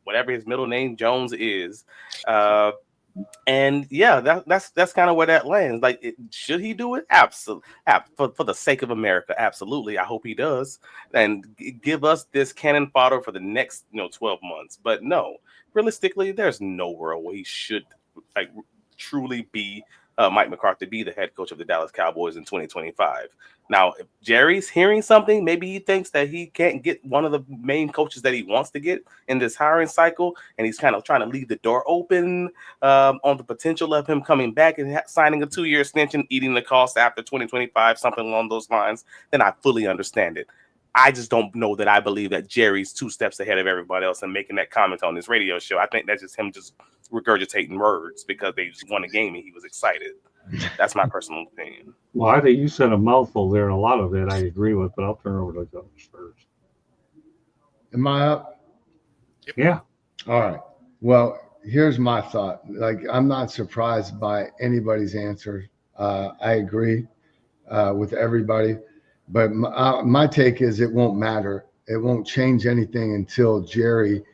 whatever his middle name, Jones is. And yeah, that's kind of where that lands. Like, should he do it? Absolutely. For the sake of America, absolutely. I hope he does, and give us this cannon fodder for the next 12 months. But no, realistically, there's no world where he should truly be Mike McCarthy be the head coach of the Dallas Cowboys in 2025. Now, if Jerry's hearing something, maybe he thinks that he can't get one of the main coaches that he wants to get in this hiring cycle, and he's kind of trying to leave the door open on the potential of him coming back and signing a 2-year extension, eating the cost after 2025, something along those lines, then I fully understand it. I just don't know that I believe that Jerry's 2 steps ahead of everybody else and making that comment on this radio show. I think that's just him just regurgitating words because they just won a game and he was excited. That's my personal opinion. Well, I think you said a mouthful there, and a lot of it I agree with, but I'll turn it over to the others first. Am I up? Yeah. All right. Well, here's my thought. Like, I'm not surprised by anybody's answer. I agree with everybody. But my take is it won't matter. It won't change anything until Jerry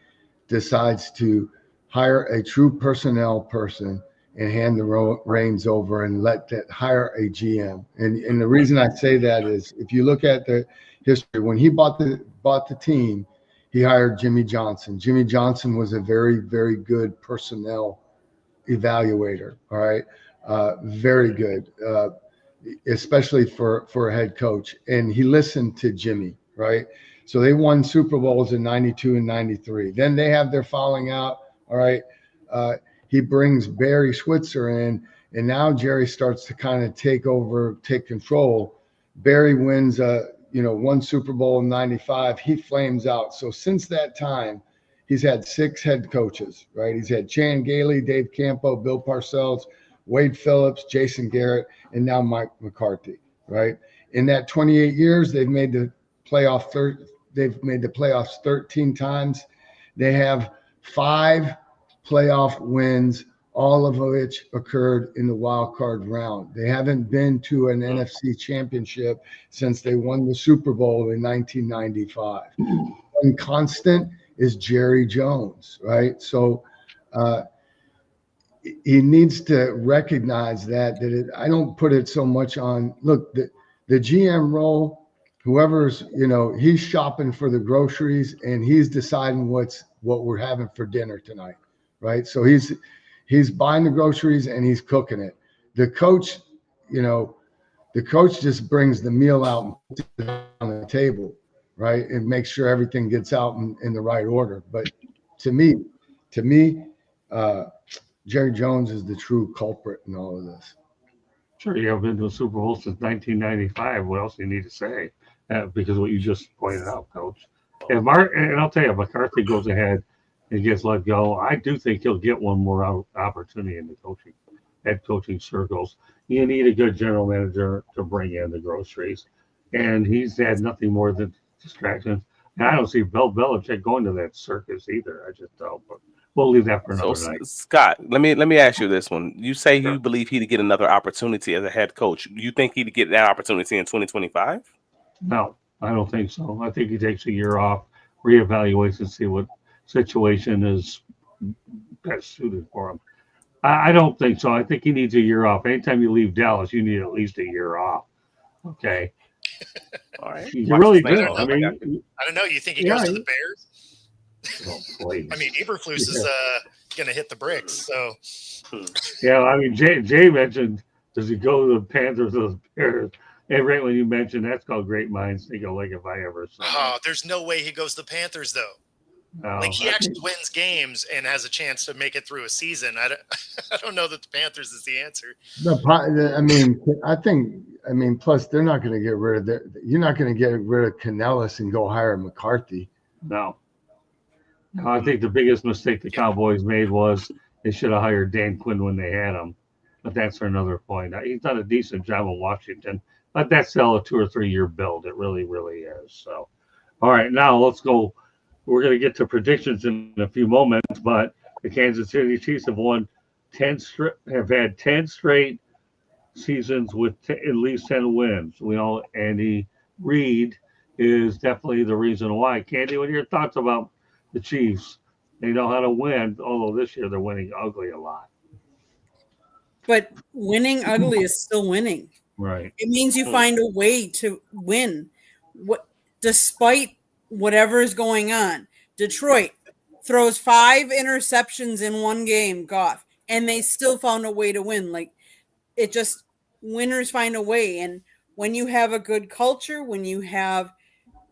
decides to hire a true personnel person and hand the reins over and hire a GM. And the reason I say that is if you look at the history, when he bought the team, he hired Jimmy Johnson. Jimmy Johnson was a very, very good personnel evaluator. All right. Very good. Especially for a head coach. And he listened to Jimmy, right? So they won Super Bowls in 92 and 93. Then they have their falling out, all right? He brings Barry Switzer in, and now Jerry starts to kind of take control. Barry wins, 1 Super Bowl in 95. He flames out. So since that time, he's had 6 head coaches, right? He's had Chan Gailey, Dave Campo, Bill Parcells, Wade Phillips, Jason Garrett, and now Mike McCarthy, right? In that 28 years, they've made the playoffs 13 times. They have 5 playoff wins, all of which occurred in the wild card round. They haven't been to an NFC championship since they won the Super Bowl in 1995. And constant is Jerry Jones, right? So, he needs to recognize that I don't put it so much on, look, the GM role, whoever's, he's shopping for the groceries and he's deciding what we're having for dinner tonight, right? So he's buying the groceries and he's cooking it. The coach, the coach just brings the meal out and puts it on the table, right? And makes sure everything gets out in the right order. But to me, Jerry Jones is the true culprit in all of this. Sure, you haven't been to a Super Bowl since 1995. What else do you need to say? Because of what you just pointed out, Coach. And I'll tell you, if McCarthy goes ahead and gets let go, I do think he'll get one more opportunity in the head coaching circles. You need a good general manager to bring in the groceries, and he's had nothing more than distractions. And I don't see Bill Belichick going to that circus either. I just don't. But we'll leave that for another night. Scott, let me ask you this one. You say you believe he'd get another opportunity as a head coach. You think he'd get that opportunity in 2025? No, I don't think so. I think he takes a year off, reevaluates, and see what situation is best suited for him. I don't think so. I think he needs a year off. Anytime you leave Dallas, you need at least a year off. Okay. All right. You really do. I don't know. You think he goes to the Bears? Oh, please. I mean, Eberflus is going to hit the bricks. So, yeah, I mean, Jay mentioned, does he go to the Panthers or the Bears? And right when you mentioned, that's called great minds think alike if I ever saw. Oh, there's no way he goes to the Panthers though. No, like he actually wins games and has a chance to make it through a season. I don't know that the Panthers is the answer. I mean, plus they're not going to get rid of you're not going to get rid of Canellis and go hire McCarthy. No, I think the biggest mistake the Cowboys made was they should have hired Dan Quinn when they had him. But that's for another point. He's done a decent job in Washington, but that's still a 2 or 3 year build. It really, really is. So, all right, now let's go. We're going to get to predictions in a few moments, but the Kansas City Chiefs have had 10 straight seasons with at least 10 wins. We know Andy Reid is definitely the reason why. Candy, what are your thoughts about the Chiefs? They know how to win, although this year they're winning ugly a lot. But winning ugly is still winning. Right. It means you find a way to win. Despite whatever is going on. Detroit throws 5 interceptions in one game, Goff, and they still found a way to win. Like, it just, winners find a way. And when you have a good culture, when you have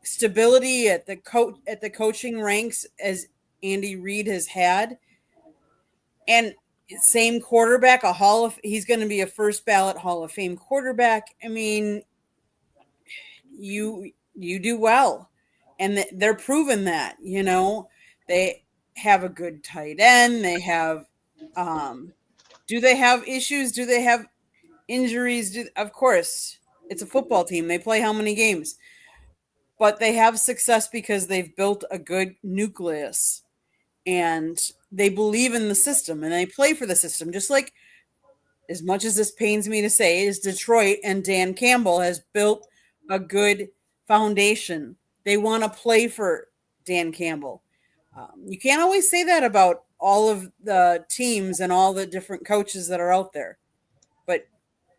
stability at the coaching ranks as Andy Reid has had, and same quarterback, he's going to be a first ballot Hall of Fame quarterback. I mean, you do well. And they're proving that, they have a good tight end. They have, do they have issues? Do they have injuries? Of course, it's a football team. They play how many games? But they have success because they've built a good nucleus and they believe in the system and they play for the system. Just like, as much as this pains me to say, is Detroit and Dan Campbell has built a good foundation. They want to play for Dan Campbell. You can't always say that about all of the teams and all the different coaches that are out there. But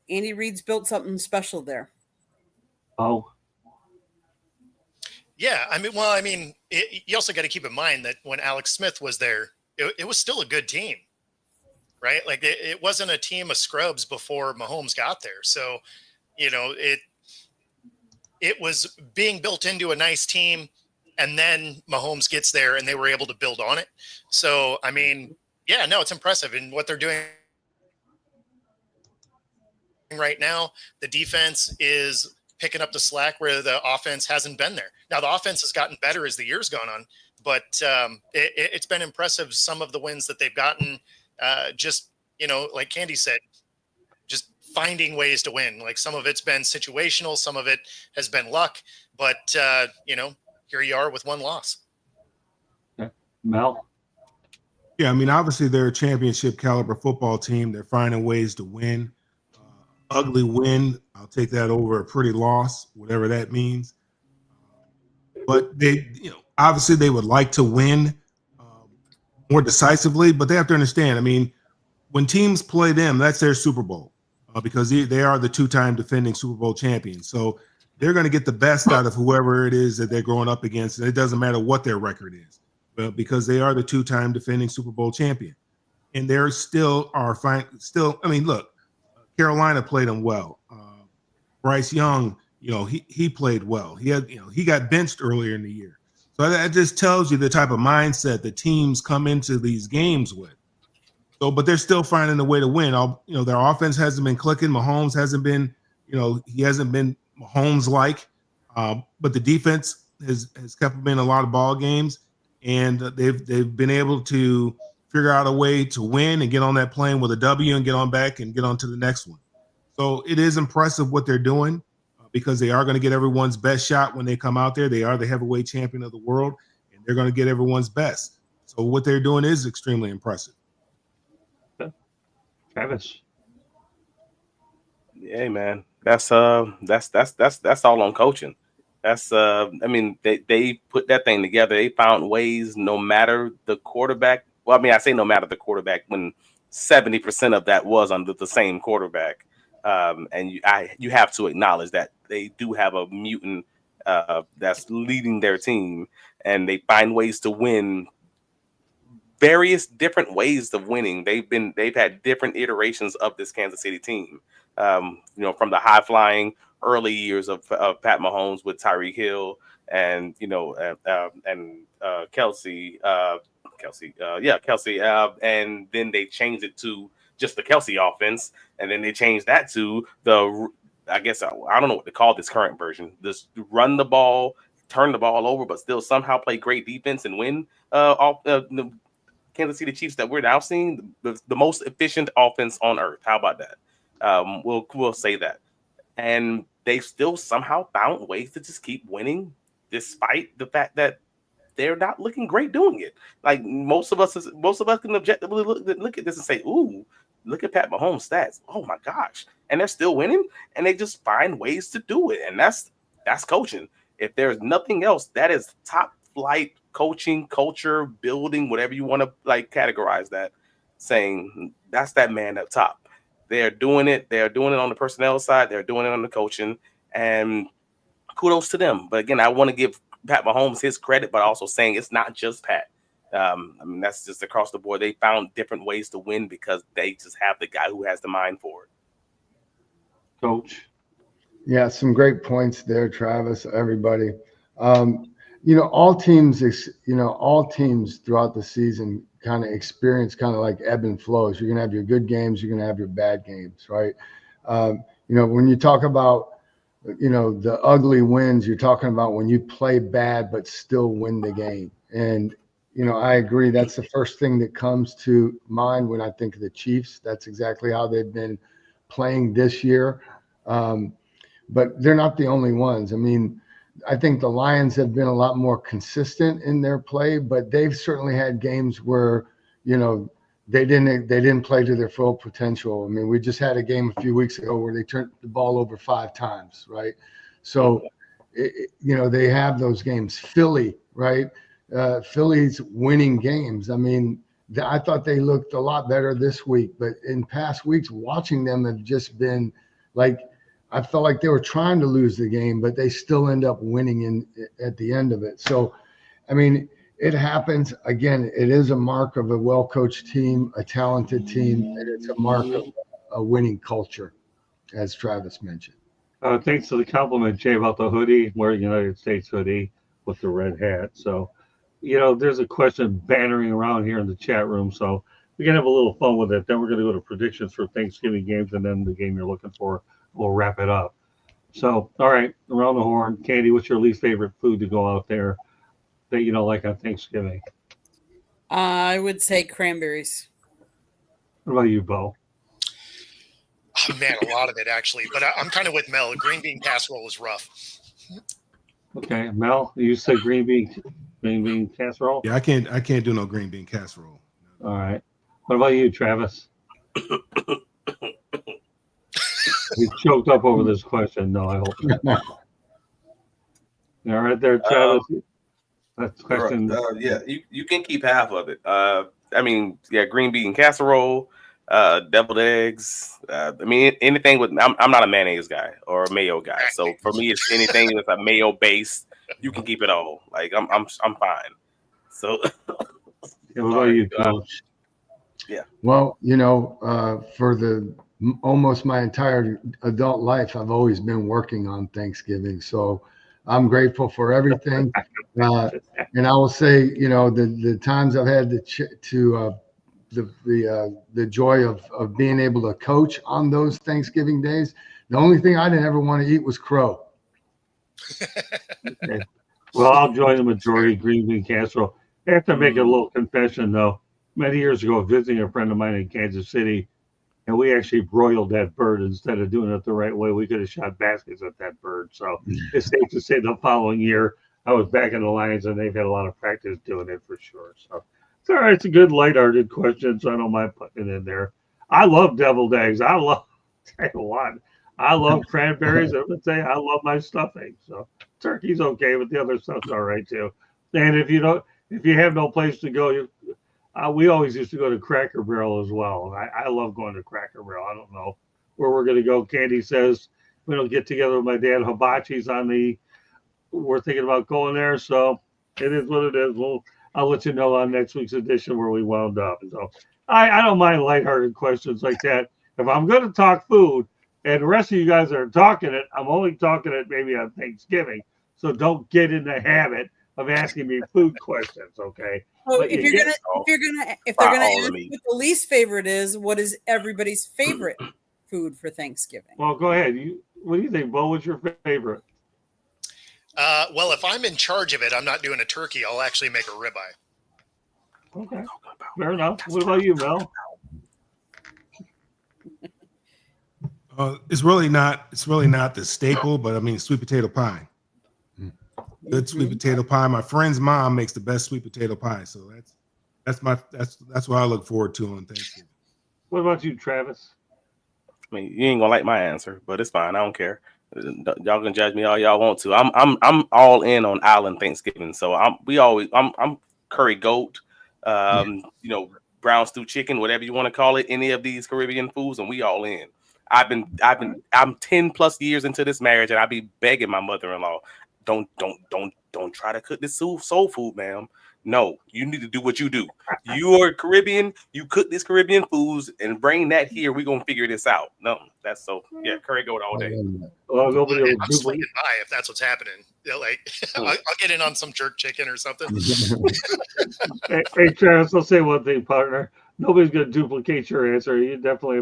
Andy Reid's built something special there. Oh. Yeah, you also got to keep in mind that when Alex Smith was there, it was still a good team, right? Like it wasn't a team of scrubs before Mahomes got there. So, it was being built into a nice team, and then Mahomes gets there and they were able to build on it. So, it's impressive. And what they're doing right now, the defense is picking up the slack where the offense hasn't been there. Now, the offense has gotten better as the year's gone on, but it's been impressive. Some of the wins that they've gotten, like Candy said, just finding ways to win. Like some of it's been situational, some of it has been luck, but here you are with one loss. Mel? Yeah, obviously they're a championship caliber football team. They're finding ways to win. Ugly win, I'll take that over a pretty loss, whatever that means. But they, obviously they would like to win more decisively, but they have to understand, when teams play them, that's their Super Bowl. Because they are the 2-time defending Super Bowl champions. So they're going to get the best out of whoever it is that they're going up against. And it doesn't matter what their record is, but because they are the 2-time defending Super Bowl champion. And they're still are fine. Look, Carolina played them well. Bryce Young, he played well. He got benched earlier in the year. So that just tells you the type of mindset that teams come into these games with. So, but they're still finding a way to win. Their offense hasn't been clicking. Mahomes hasn't been, he hasn't been Mahomes-like. But the defense has kept them in a lot of ball games, and they've been able to figure out a way to win and get on that plane with a W and get on back and get on to the next one. So it is impressive what they're doing because they are going to get everyone's best shot when they come out there. They are the heavyweight champion of the world, and they're going to get everyone's best. So what they're doing is extremely impressive. Travis. Yeah, man. That's all on coaching. They put that thing together. They found ways no matter the quarterback. Well, I say no matter the quarterback when 70% of that was under the same quarterback. And you have to acknowledge that they do have a mutant that's leading their team, and they find ways to win. Various different ways of winning. They've had different iterations of this Kansas City team. From the high flying early years of Pat Mahomes with Tyreek Hill and Kelsey, and then they changed it to just the Kelsey offense, and then they changed that to I don't know what to call this current version. This run the ball, turn the ball over, but still somehow play great defense and win. The Kansas City Chiefs that we're now seeing, the most efficient offense on earth. How about that? We'll say that. And they still somehow found ways to just keep winning, despite the fact that they're not looking great doing it. Like most of us can objectively look at this and say, "Ooh, look at Pat Mahomes' stats. Oh my gosh!" And they're still winning, and they just find ways to do it, and that's coaching. If there's nothing else, that is top flight coaching, culture, building, whatever you want to categorize that. Saying that's that man up top. They're doing it. They're doing it on the personnel side. They're doing it on the coaching, and kudos to them. But again, I want to give Pat Mahomes his credit, but also saying it's not just Pat. That's just across the board. They found different ways to win because they just have the guy who has the mind for it. Coach. Yeah, some great points there, Travis, everybody. All teams throughout the season kind of experience kind of like ebb and flows. You're going to have your good games. You're going to have your bad games, right? When you talk about, the ugly wins, you're talking about when you play bad but still win the game. And, I agree. That's the first thing that comes to mind when I think of the Chiefs. That's exactly how they've been playing this year. But they're not the only ones. I think the Lions have been a lot more consistent in their play, but they've certainly had games where, they didn't play to their full potential. We just had a game a few weeks ago where they turned the ball over 5 times, right? So, they have those games. Philly, right? Philly's winning games. I thought they looked a lot better this week, but in past weeks, watching them have just been I felt like they were trying to lose the game, but they still end up winning at the end of it. So, it happens. Again, it is a mark of a well-coached team, a talented team, and it's a mark of a winning culture, as Travis mentioned. Thanks for the compliment, Jay, about the hoodie. Wearing United States hoodie with the red hat. So, there's a question bantering around here in the chat room. So we can have a little fun with it. Then we're going to go to predictions for Thanksgiving games, and then the game you're looking for. We'll wrap it up. So, all right, around the horn. Candy, what's your least favorite food to go out there that you don't like on Thanksgiving? I would say cranberries. What about you, Bo? Oh, man, a lot of it, actually. But I'm kind of with Mel. Green bean casserole is rough. Okay, Mel, you said green bean casserole? Yeah, I can't do no green bean casserole. All right. What about you, Travis? He's choked up over this question. No, I hope not. All right, there, Travis. That's question. Yeah, you can keep half of it. Green bean casserole, deviled eggs. Anything with. I'm not a mayonnaise guy or a mayo guy, so for me, it's anything with a mayo base. You can keep it all. I'm fine. So, what about you, Coach? Yeah. Well, for almost my entire adult life, I've always been working on Thanksgiving. So I'm grateful for everything. And I will say, the times I've had to the joy of being able to coach on those Thanksgiving days. The only thing I didn't ever want to eat was crow. Okay. Well, I'll join the majority green bean casserole. I have to make a little confession though. Many years ago, visiting a friend of mine in Kansas City, and we actually broiled that bird instead of doing it the right way. We could have shot baskets at that bird. So it's safe to say the following year I was back in the Lions, and they've had a lot of practice doing it for sure. So it's all right. It's a good lighthearted question, so I don't mind putting it in there. I love deviled eggs. I love tell you what, I love cranberries. I would say I love my stuffing. So turkey's okay, but the other stuff's all right too. And if you have no place to go, we always used to go to Cracker Barrel as well. I love going to Cracker Barrel. I don't know where we're going to go. Candy says we don't get together with my dad. Hibachi's we're thinking about going there. So it is what it is. I'll let you know on next week's edition where we wound up. So I don't mind lighthearted questions like that. If I'm going to talk food and the rest of you guys are talking it, I'm only talking it maybe on Thanksgiving. So don't get in the habit of asking me food questions, okay? So But if they're gonna ask what the least favorite is, what is everybody's favorite food for Thanksgiving? Well, go ahead. What do you think, Bo? What's your favorite? Well, if I'm in charge of it, I'm not doing a turkey. I'll actually make a ribeye. Okay, fair enough. What about you, Mel? It's really not the staple, but I mean sweet potato pie. Good sweet potato pie. My friend's mom makes the best sweet potato pie, so that's what I look forward to on Thanksgiving. What about you, Travis? I mean, you ain't gonna like my answer, but it's fine. I don't care. Y'all can judge me all y'all want to. I'm all in on island Thanksgiving, so I'm curry goat, brown stew chicken, whatever you want to call it, any of these Caribbean foods, and we all in. I'm 10 plus years into this marriage, and I be begging my mother-in-law, don't try to cook this soul food, ma'am. No, you need to do what you do. You are Caribbean. You cook these Caribbean foods and bring that here. We're gonna figure this out. No, that's so yeah, curry goat all day. Well, nobody will I'm swinging by if that's what's happening. I'll get in on some jerk chicken or something. Hey, Travis, I'll say one thing, partner. Nobody's gonna duplicate your answer. You're definitely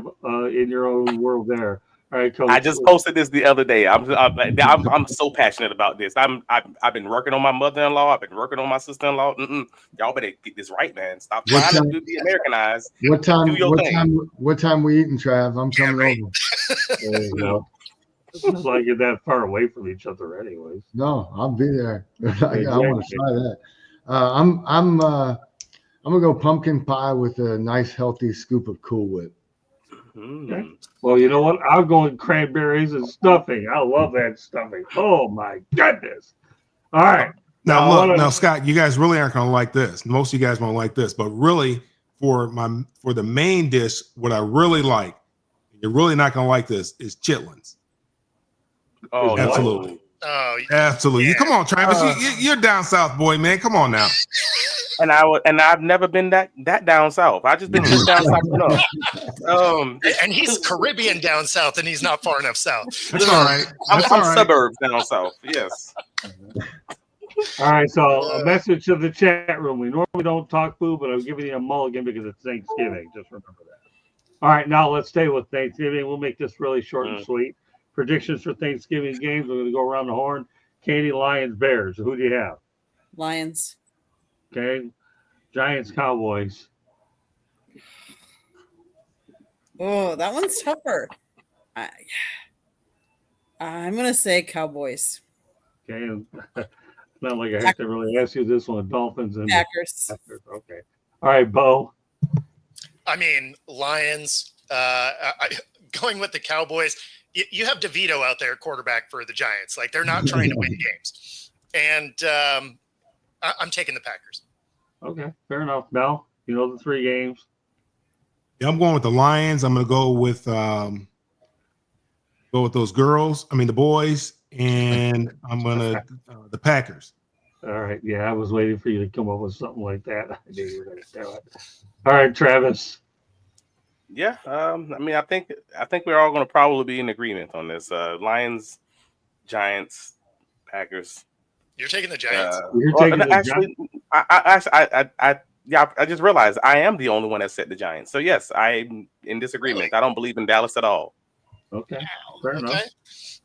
in your own world there. All right, Coach. I just posted this the other day. I'm so passionate about this. I've been working on my mother-in-law. I've been working on my sister-in-law. Y'all better get this right, man. Stop trying to be Americanized. What time we eating, Trav? I'm coming over. There you go. It's not like you're that far away from each other, anyways. No, I'll be there. I want to try that. I'm gonna go pumpkin pie with a nice healthy scoop of Cool Whip. Okay. Well, you know what? I'll go with cranberries and stuffing. I love that stuffing. Oh my goodness! All right. Now, Scott, you guys really aren't going to like this. Most of you guys won't like this, but really, for the main dish, what I really like, you're really not going to like this, is chitlins. Oh, absolutely. No. Oh, absolutely. Yeah. Come on, Travis. You're down south, boy, man. Come on now. And I've never been that down south. I just been just down south enough. And he's Caribbean down south, and he's not far enough south. That's all right. I'm suburbs down south. Yes. All right. So a message to the chat room. We normally don't talk food, but I'm giving you a mulligan because it's Thanksgiving. Just remember that. All right. Now let's stay with Thanksgiving. We'll make this really short and sweet. Predictions for Thanksgiving games. We're going to go around the horn. Katie, Lions, Bears. Who do you have? Lions. Okay. Giants, Cowboys. Oh, that one's tougher. I'm going to say Cowboys. Okay. Not like I have to really ask you this one. Dolphins and Packers. Okay. All right, Bo. I mean, Lions. Going with the Cowboys. You have DeVito out there, quarterback for the Giants. Like, they're not trying to win games. And I'm taking the Packers. Okay, fair enough. Mel, you know the three games. Yeah, I'm going with the Lions. I'm going to go with those girls. I mean the boys, and I'm going to the Packers. All right. Yeah, I was waiting for you to come up with something like that. I knew you were going to do it. All right, Travis. Yeah, I mean, I think we're all going to probably be in agreement on this. Lions, Giants, Packers. You're taking the Giants. You're taking the actually, Giants. Yeah, I just realized I am the only one that said the Giants. So yes, I'm in disagreement. Really? I don't believe in Dallas at all. Okay, fair enough. Okay.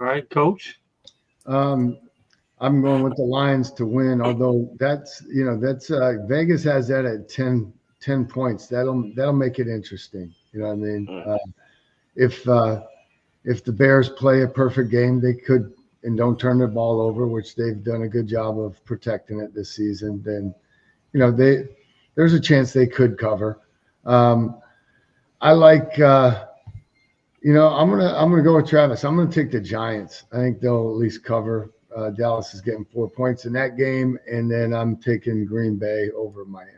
All right, Coach. I'm going with the Lions to win, although that's Vegas has that at 10 points. That'll make it interesting. You know what I mean? If the Bears play a perfect game, they could and don't turn the ball over, which they've done a good job of protecting it this season, then there's a chance they could cover. I like I'm gonna go with Travis. I'm gonna take the Giants. I think they'll at least cover. Dallas is getting 4 points in that game, and then I'm taking Green Bay over Miami.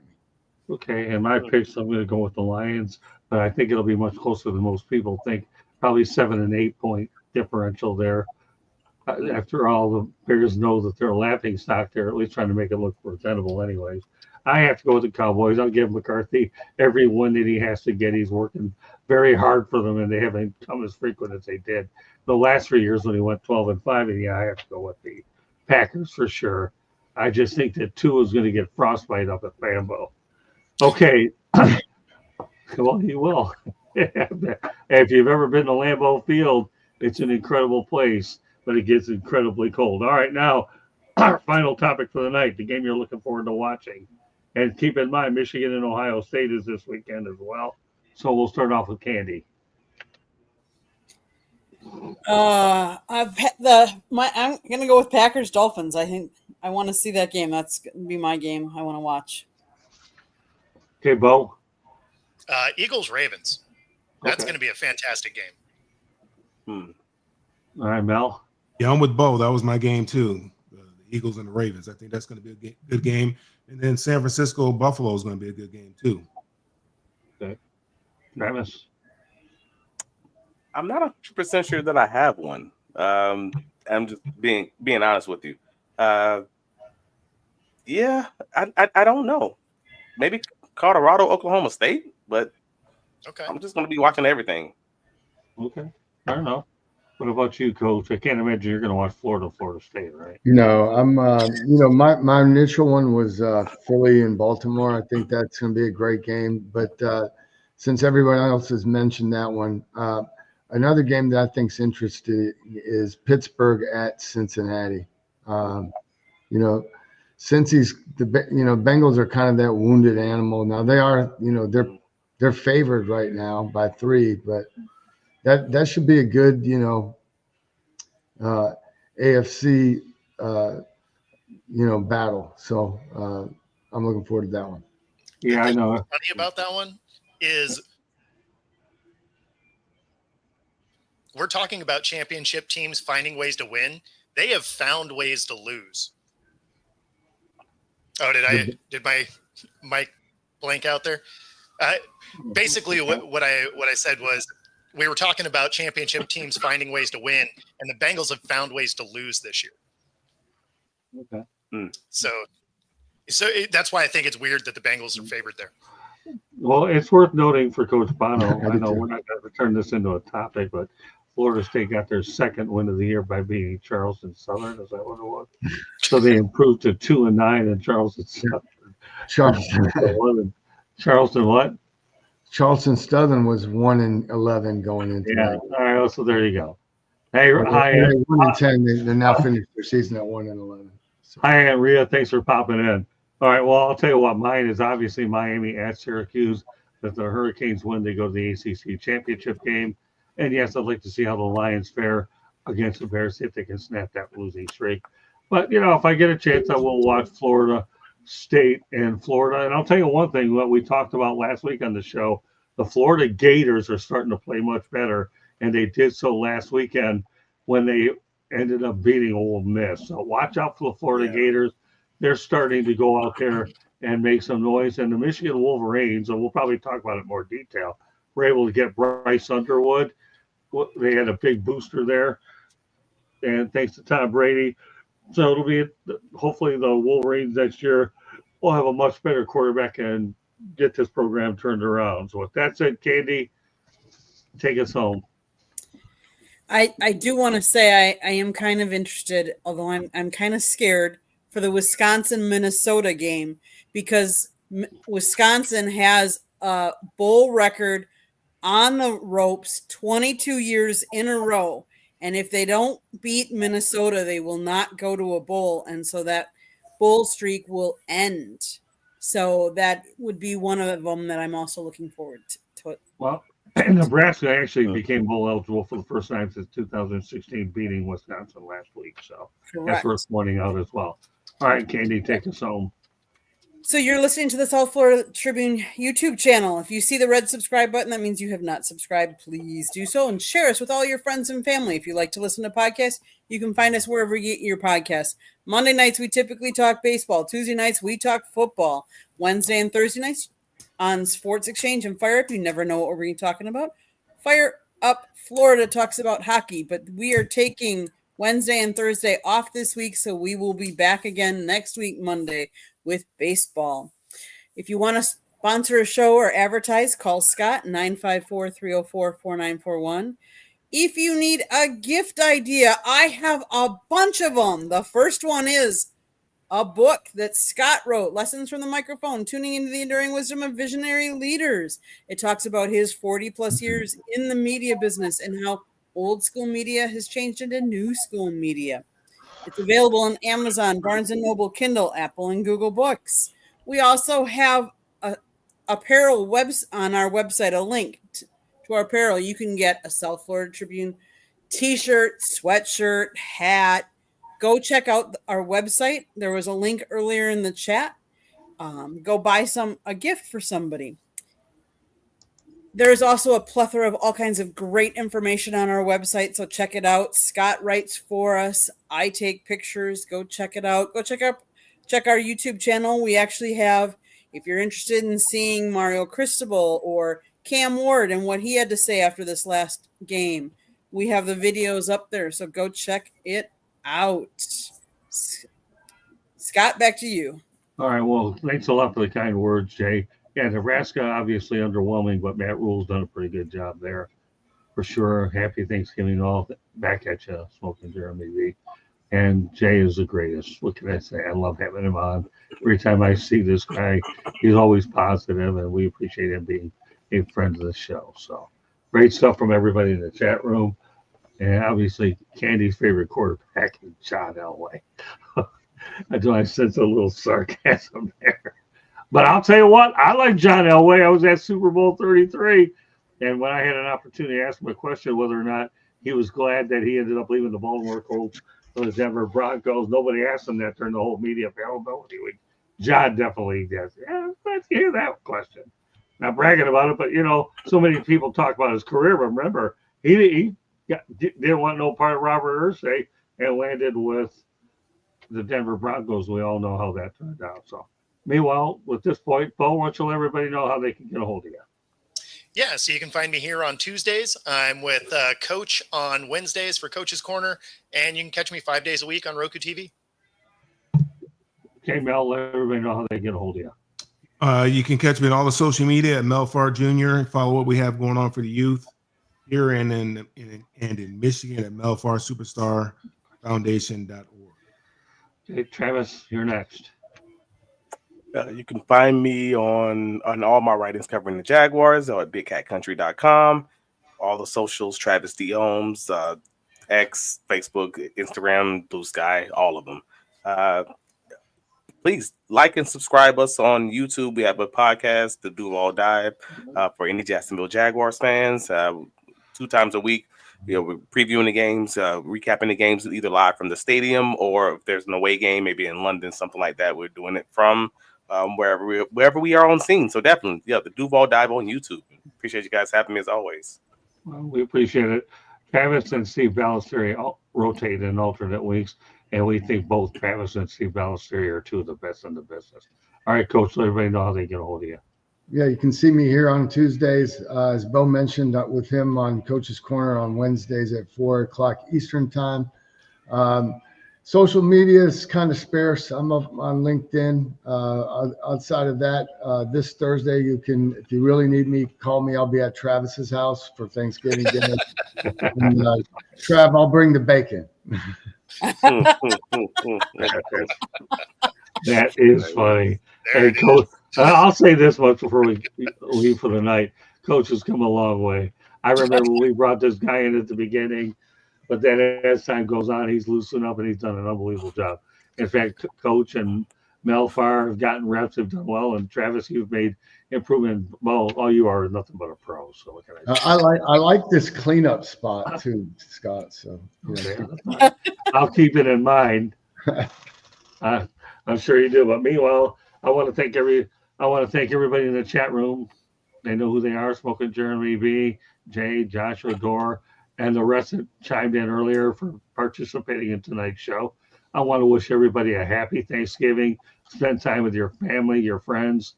Okay, and my picks, I'm going to go with the Lions, but I think it'll be much closer than most people think. Probably 7 and 8 point differential there. After all, the Bears know that they're a laughing stock. They're at least trying to make it look presentable, anyways. I have to go with the Cowboys. I'll give McCarthy every win that he has to get. He's working very hard for them, and they haven't come as frequent as they did the last 3 years when he went 12-5. And I have to go with the Packers for sure. I just think that Tua is going to get frostbite up at Lambeau. Okay. Well, he will. If you've ever been to Lambeau Field, it's an incredible place, but it gets incredibly cold. All right, now our final topic for the night, the game you're looking forward to watching. And keep in mind, Michigan and Ohio State is this weekend as well. So we'll start off with Candy. I'm gonna go with Packers Dolphins. I think I want to see that game. That's gonna be my game. I want to watch. Okay, Bo. Eagles Ravens. That's Okay. going to be a fantastic game. All right, Mel. Yeah, I'm with Bo. That was my game too. The Eagles and the Ravens. I think that's going to be a good game. And then San Francisco Buffalo is going to be a good game too. Okay. Travis. I'm not 100% sure that I have one. I'm just being honest with you. Yeah, I don't know. Maybe Colorado, Oklahoma State, but Okay. I'm just going to be watching everything. Okay. I don't know. What about you, Coach? I can't imagine you're going to watch Florida State, right? No, I'm. My initial one was Philly and Baltimore. I think that's going to be a great game. But since everyone else has mentioned that one, another game that I think's interesting is Pittsburgh at Cincinnati. Since Bengals are kind of that wounded animal now. They are, they're favored right now by 3, but that should be a good, AFC, battle. So I'm looking forward to that one. Yeah, I know. What's funny about that one is we're talking about championship teams finding ways to win. They have found ways to lose. Oh, did my mic blank out there? Basically, what I said was we were talking about championship teams finding ways to win, and the Bengals have found ways to lose this year. Okay. So that's why I think it's weird that the Bengals are favored there. Well, it's worth noting for Coach Bono. I know we're not going to turn this into a topic, but Florida State got their second win of the year by beating Charleston Southern. Is that what it was? So they improved to 2-9 in Charleston Southern. Charleston what? Charleston Southern was 1-11 going into that. All right. So there you go. Hey, hi. 1-10. They now finished their season at 1-11. So. Hi, Aunt Rhea. Thanks for popping in. All right. Well, I'll tell you what. Mine is obviously Miami at Syracuse. If the Hurricanes win, they go to the ACC championship game. And yes, I'd like to see how the Lions fare against the Bears, see if they can snap that losing streak. But, if I get a chance, I will watch Florida State and Florida. And I'll tell you one thing, what we talked about last week on the show, the Florida Gators are starting to play much better. And they did so last weekend when they ended up beating Ole Miss. So watch out for the Florida Gators. They're starting to go out there and make some noise. And the Michigan Wolverines, and we'll probably talk about it in more detail, were able to get Bryce Underwood. They had a big booster there, and thanks to Tom Brady. So it'll be hopefully the Wolverines next year will have a much better quarterback and get this program turned around. So with that said, Candy, take us home. I do want to say I am kind of interested, although I'm kind of scared for the Wisconsin-Minnesota game because Wisconsin has a bowl record on the ropes 22 years in a row. And if they don't beat Minnesota, they will not go to a bowl. And so that bowl streak will end. So that would be one of them that I'm also looking forward to. Well, Nebraska actually became bowl eligible for the first time since 2016, beating Wisconsin last week. So that's worth pointing out as well. All right, Candy, take us home. So you're listening to the South Florida Tribune YouTube channel. If you see the red subscribe button, that means you have not subscribed. Please do so and share us with all your friends and family. If you like to listen to podcasts, you can find us wherever you get your podcasts. Monday nights, we typically talk baseball. Tuesday nights, we talk football. Wednesday and Thursday nights on Sports Exchange and Fire Up, you never know what we're talking about. Fire Up Florida talks about hockey, but we are taking Wednesday and Thursday off this week, so we will be back again next week, Monday, with baseball. If you want to sponsor a show or advertise, call Scott 954-304-4941. If you need a gift idea, I have a bunch of them. The first one is a book that Scott wrote, Lessons from the Microphone, Tuning into the Enduring Wisdom of Visionary Leaders. It talks about his 40 plus years in the media business and how old school media has changed into new school media. It's available on Amazon, Barnes & Noble, Kindle, Apple, and Google Books. We also have apparel on our website, a link to our apparel. You can get a South Florida Tribune t-shirt, sweatshirt, hat. Go check out our website. There was a link earlier in the chat. Go buy a gift for somebody. There's also a plethora of all kinds of great information on our website, so check it out. Scott writes for us. I take pictures. Go check it out. Go check our YouTube channel. We actually have, if you're interested in seeing Mario Cristobal or Cam Ward and what he had to say after this last game, we have the videos up there, so go check it out. Scott, back to you. All right. Well, thanks a lot for the kind words, Jay. Yeah, Nebraska obviously underwhelming, but Matt Rule's done a pretty good job there for sure. Happy Thanksgiving all back at you, Smoking Jeremy V. And Jay is the greatest. What can I say? I love having him on. Every time I see this guy, he's always positive, and we appreciate him being a friend of the show. So great stuff from everybody in the chat room. And obviously, Candy's favorite quarterback is John Elway. I sense a little sarcasm there. But I'll tell you what, I like John Elway. I was at Super Bowl 33, and when I had an opportunity to ask him a question whether or not he was glad that he ended up leaving the Baltimore Colts for the Denver Broncos, nobody asked him that during the whole media availability week. John definitely does. Yeah, let's hear that question. Not bragging about it, but, so many people talk about his career, but remember, he didn't want no part of Robert Irsay and landed with the Denver Broncos. We all know how that turned out, so. Meanwhile, with this point, Bo, why don't you let everybody know how they can get a hold of you? Yeah, so you can find me here on Tuesdays. I'm with Coach on Wednesdays for Coach's Corner, and you can catch me 5 days a week on Roku TV. Okay, Mel, let everybody know how they get a hold of you. You can catch me on all the social media at Melfar Jr. Follow what we have going on for the youth here and in Michigan at melfarsuperstarfoundation.org. Okay, Travis, you're next. You can find me on all my writings covering the Jaguars at bigcatcountry.com. All the socials, Travis D. Holmes, X, Facebook, Instagram, Blue Sky, all of them. Please like and subscribe us on YouTube. We have a podcast, The Duval Dive, for any Jacksonville Jaguars fans. 2 times a week, we're previewing the games, recapping the games either live from the stadium or if there's an away game, maybe in London, something like that. We're doing it from wherever we are on scene. So definitely, the Duval Dive on YouTube. Appreciate you guys having me as always. Well, we appreciate it. Travis and Steve Ballesteri rotate in alternate weeks, and we think both Travis and Steve Ballesteri are two of the best in the business. All right, Coach, let everybody know how they get a hold of you. Yeah, you can see me here on Tuesdays, as Bo mentioned, with him on Coach's Corner on Wednesdays at 4 o'clock Eastern time. Social media is kind of sparse. I'm up on LinkedIn. Outside of that, this Thursday, you can, if you really need me, call me. I'll be at Travis's house for Thanksgiving dinner. And, Trav, I'll bring the bacon. That is funny. Hey, I'll say this much before we leave for the night. Coach has come a long way. I remember we brought this guy in at the beginning, but then as time goes on, he's loosened up and he's done an unbelievable job. In fact, Coach and Melfar have gotten reps, have done well, and Travis, you've made improvement. Well, all you are nothing but a pro. So what can I say? I like this cleanup spot too, Scott. So Okay. I'll keep it in mind. I'm sure you do. But meanwhile, I want to thank everybody in the chat room. They know who they are. Smoking Jeremy B, Jay, Joshua, Dor, and the rest that chimed in earlier for participating in tonight's show. I want to wish everybody a happy Thanksgiving. Spend time with your family, your friends,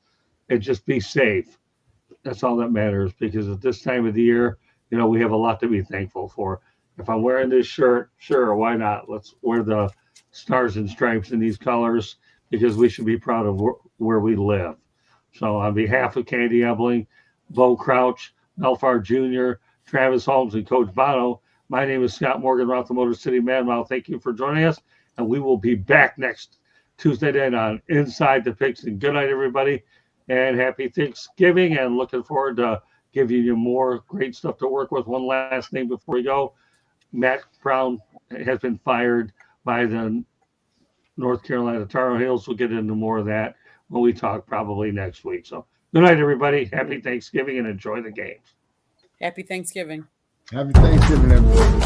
and just be safe. That's all that matters, because at this time of the year, we have a lot to be thankful for. If I'm wearing this shirt, sure, why not? Let's wear the stars and stripes in these colors, because we should be proud of where we live. So on behalf of Candy Ebling, Bo Crouch, Melfar Jr., Travis Holmes, and Coach Bono, my name is Scott Morgan, Route the Motor City Madman. Thank you for joining us, and we will be back next Tuesday night on Inside the Pigskin. Good night, everybody, and happy Thanksgiving, and looking forward to giving you more great stuff to work with. One last thing before we go. Matt Brown has been fired by the North Carolina Tar Heels. We'll get into more of that when we talk probably next week. So good night, everybody. Happy Thanksgiving and enjoy the games. Happy Thanksgiving. happy Thanksgiving, everyone.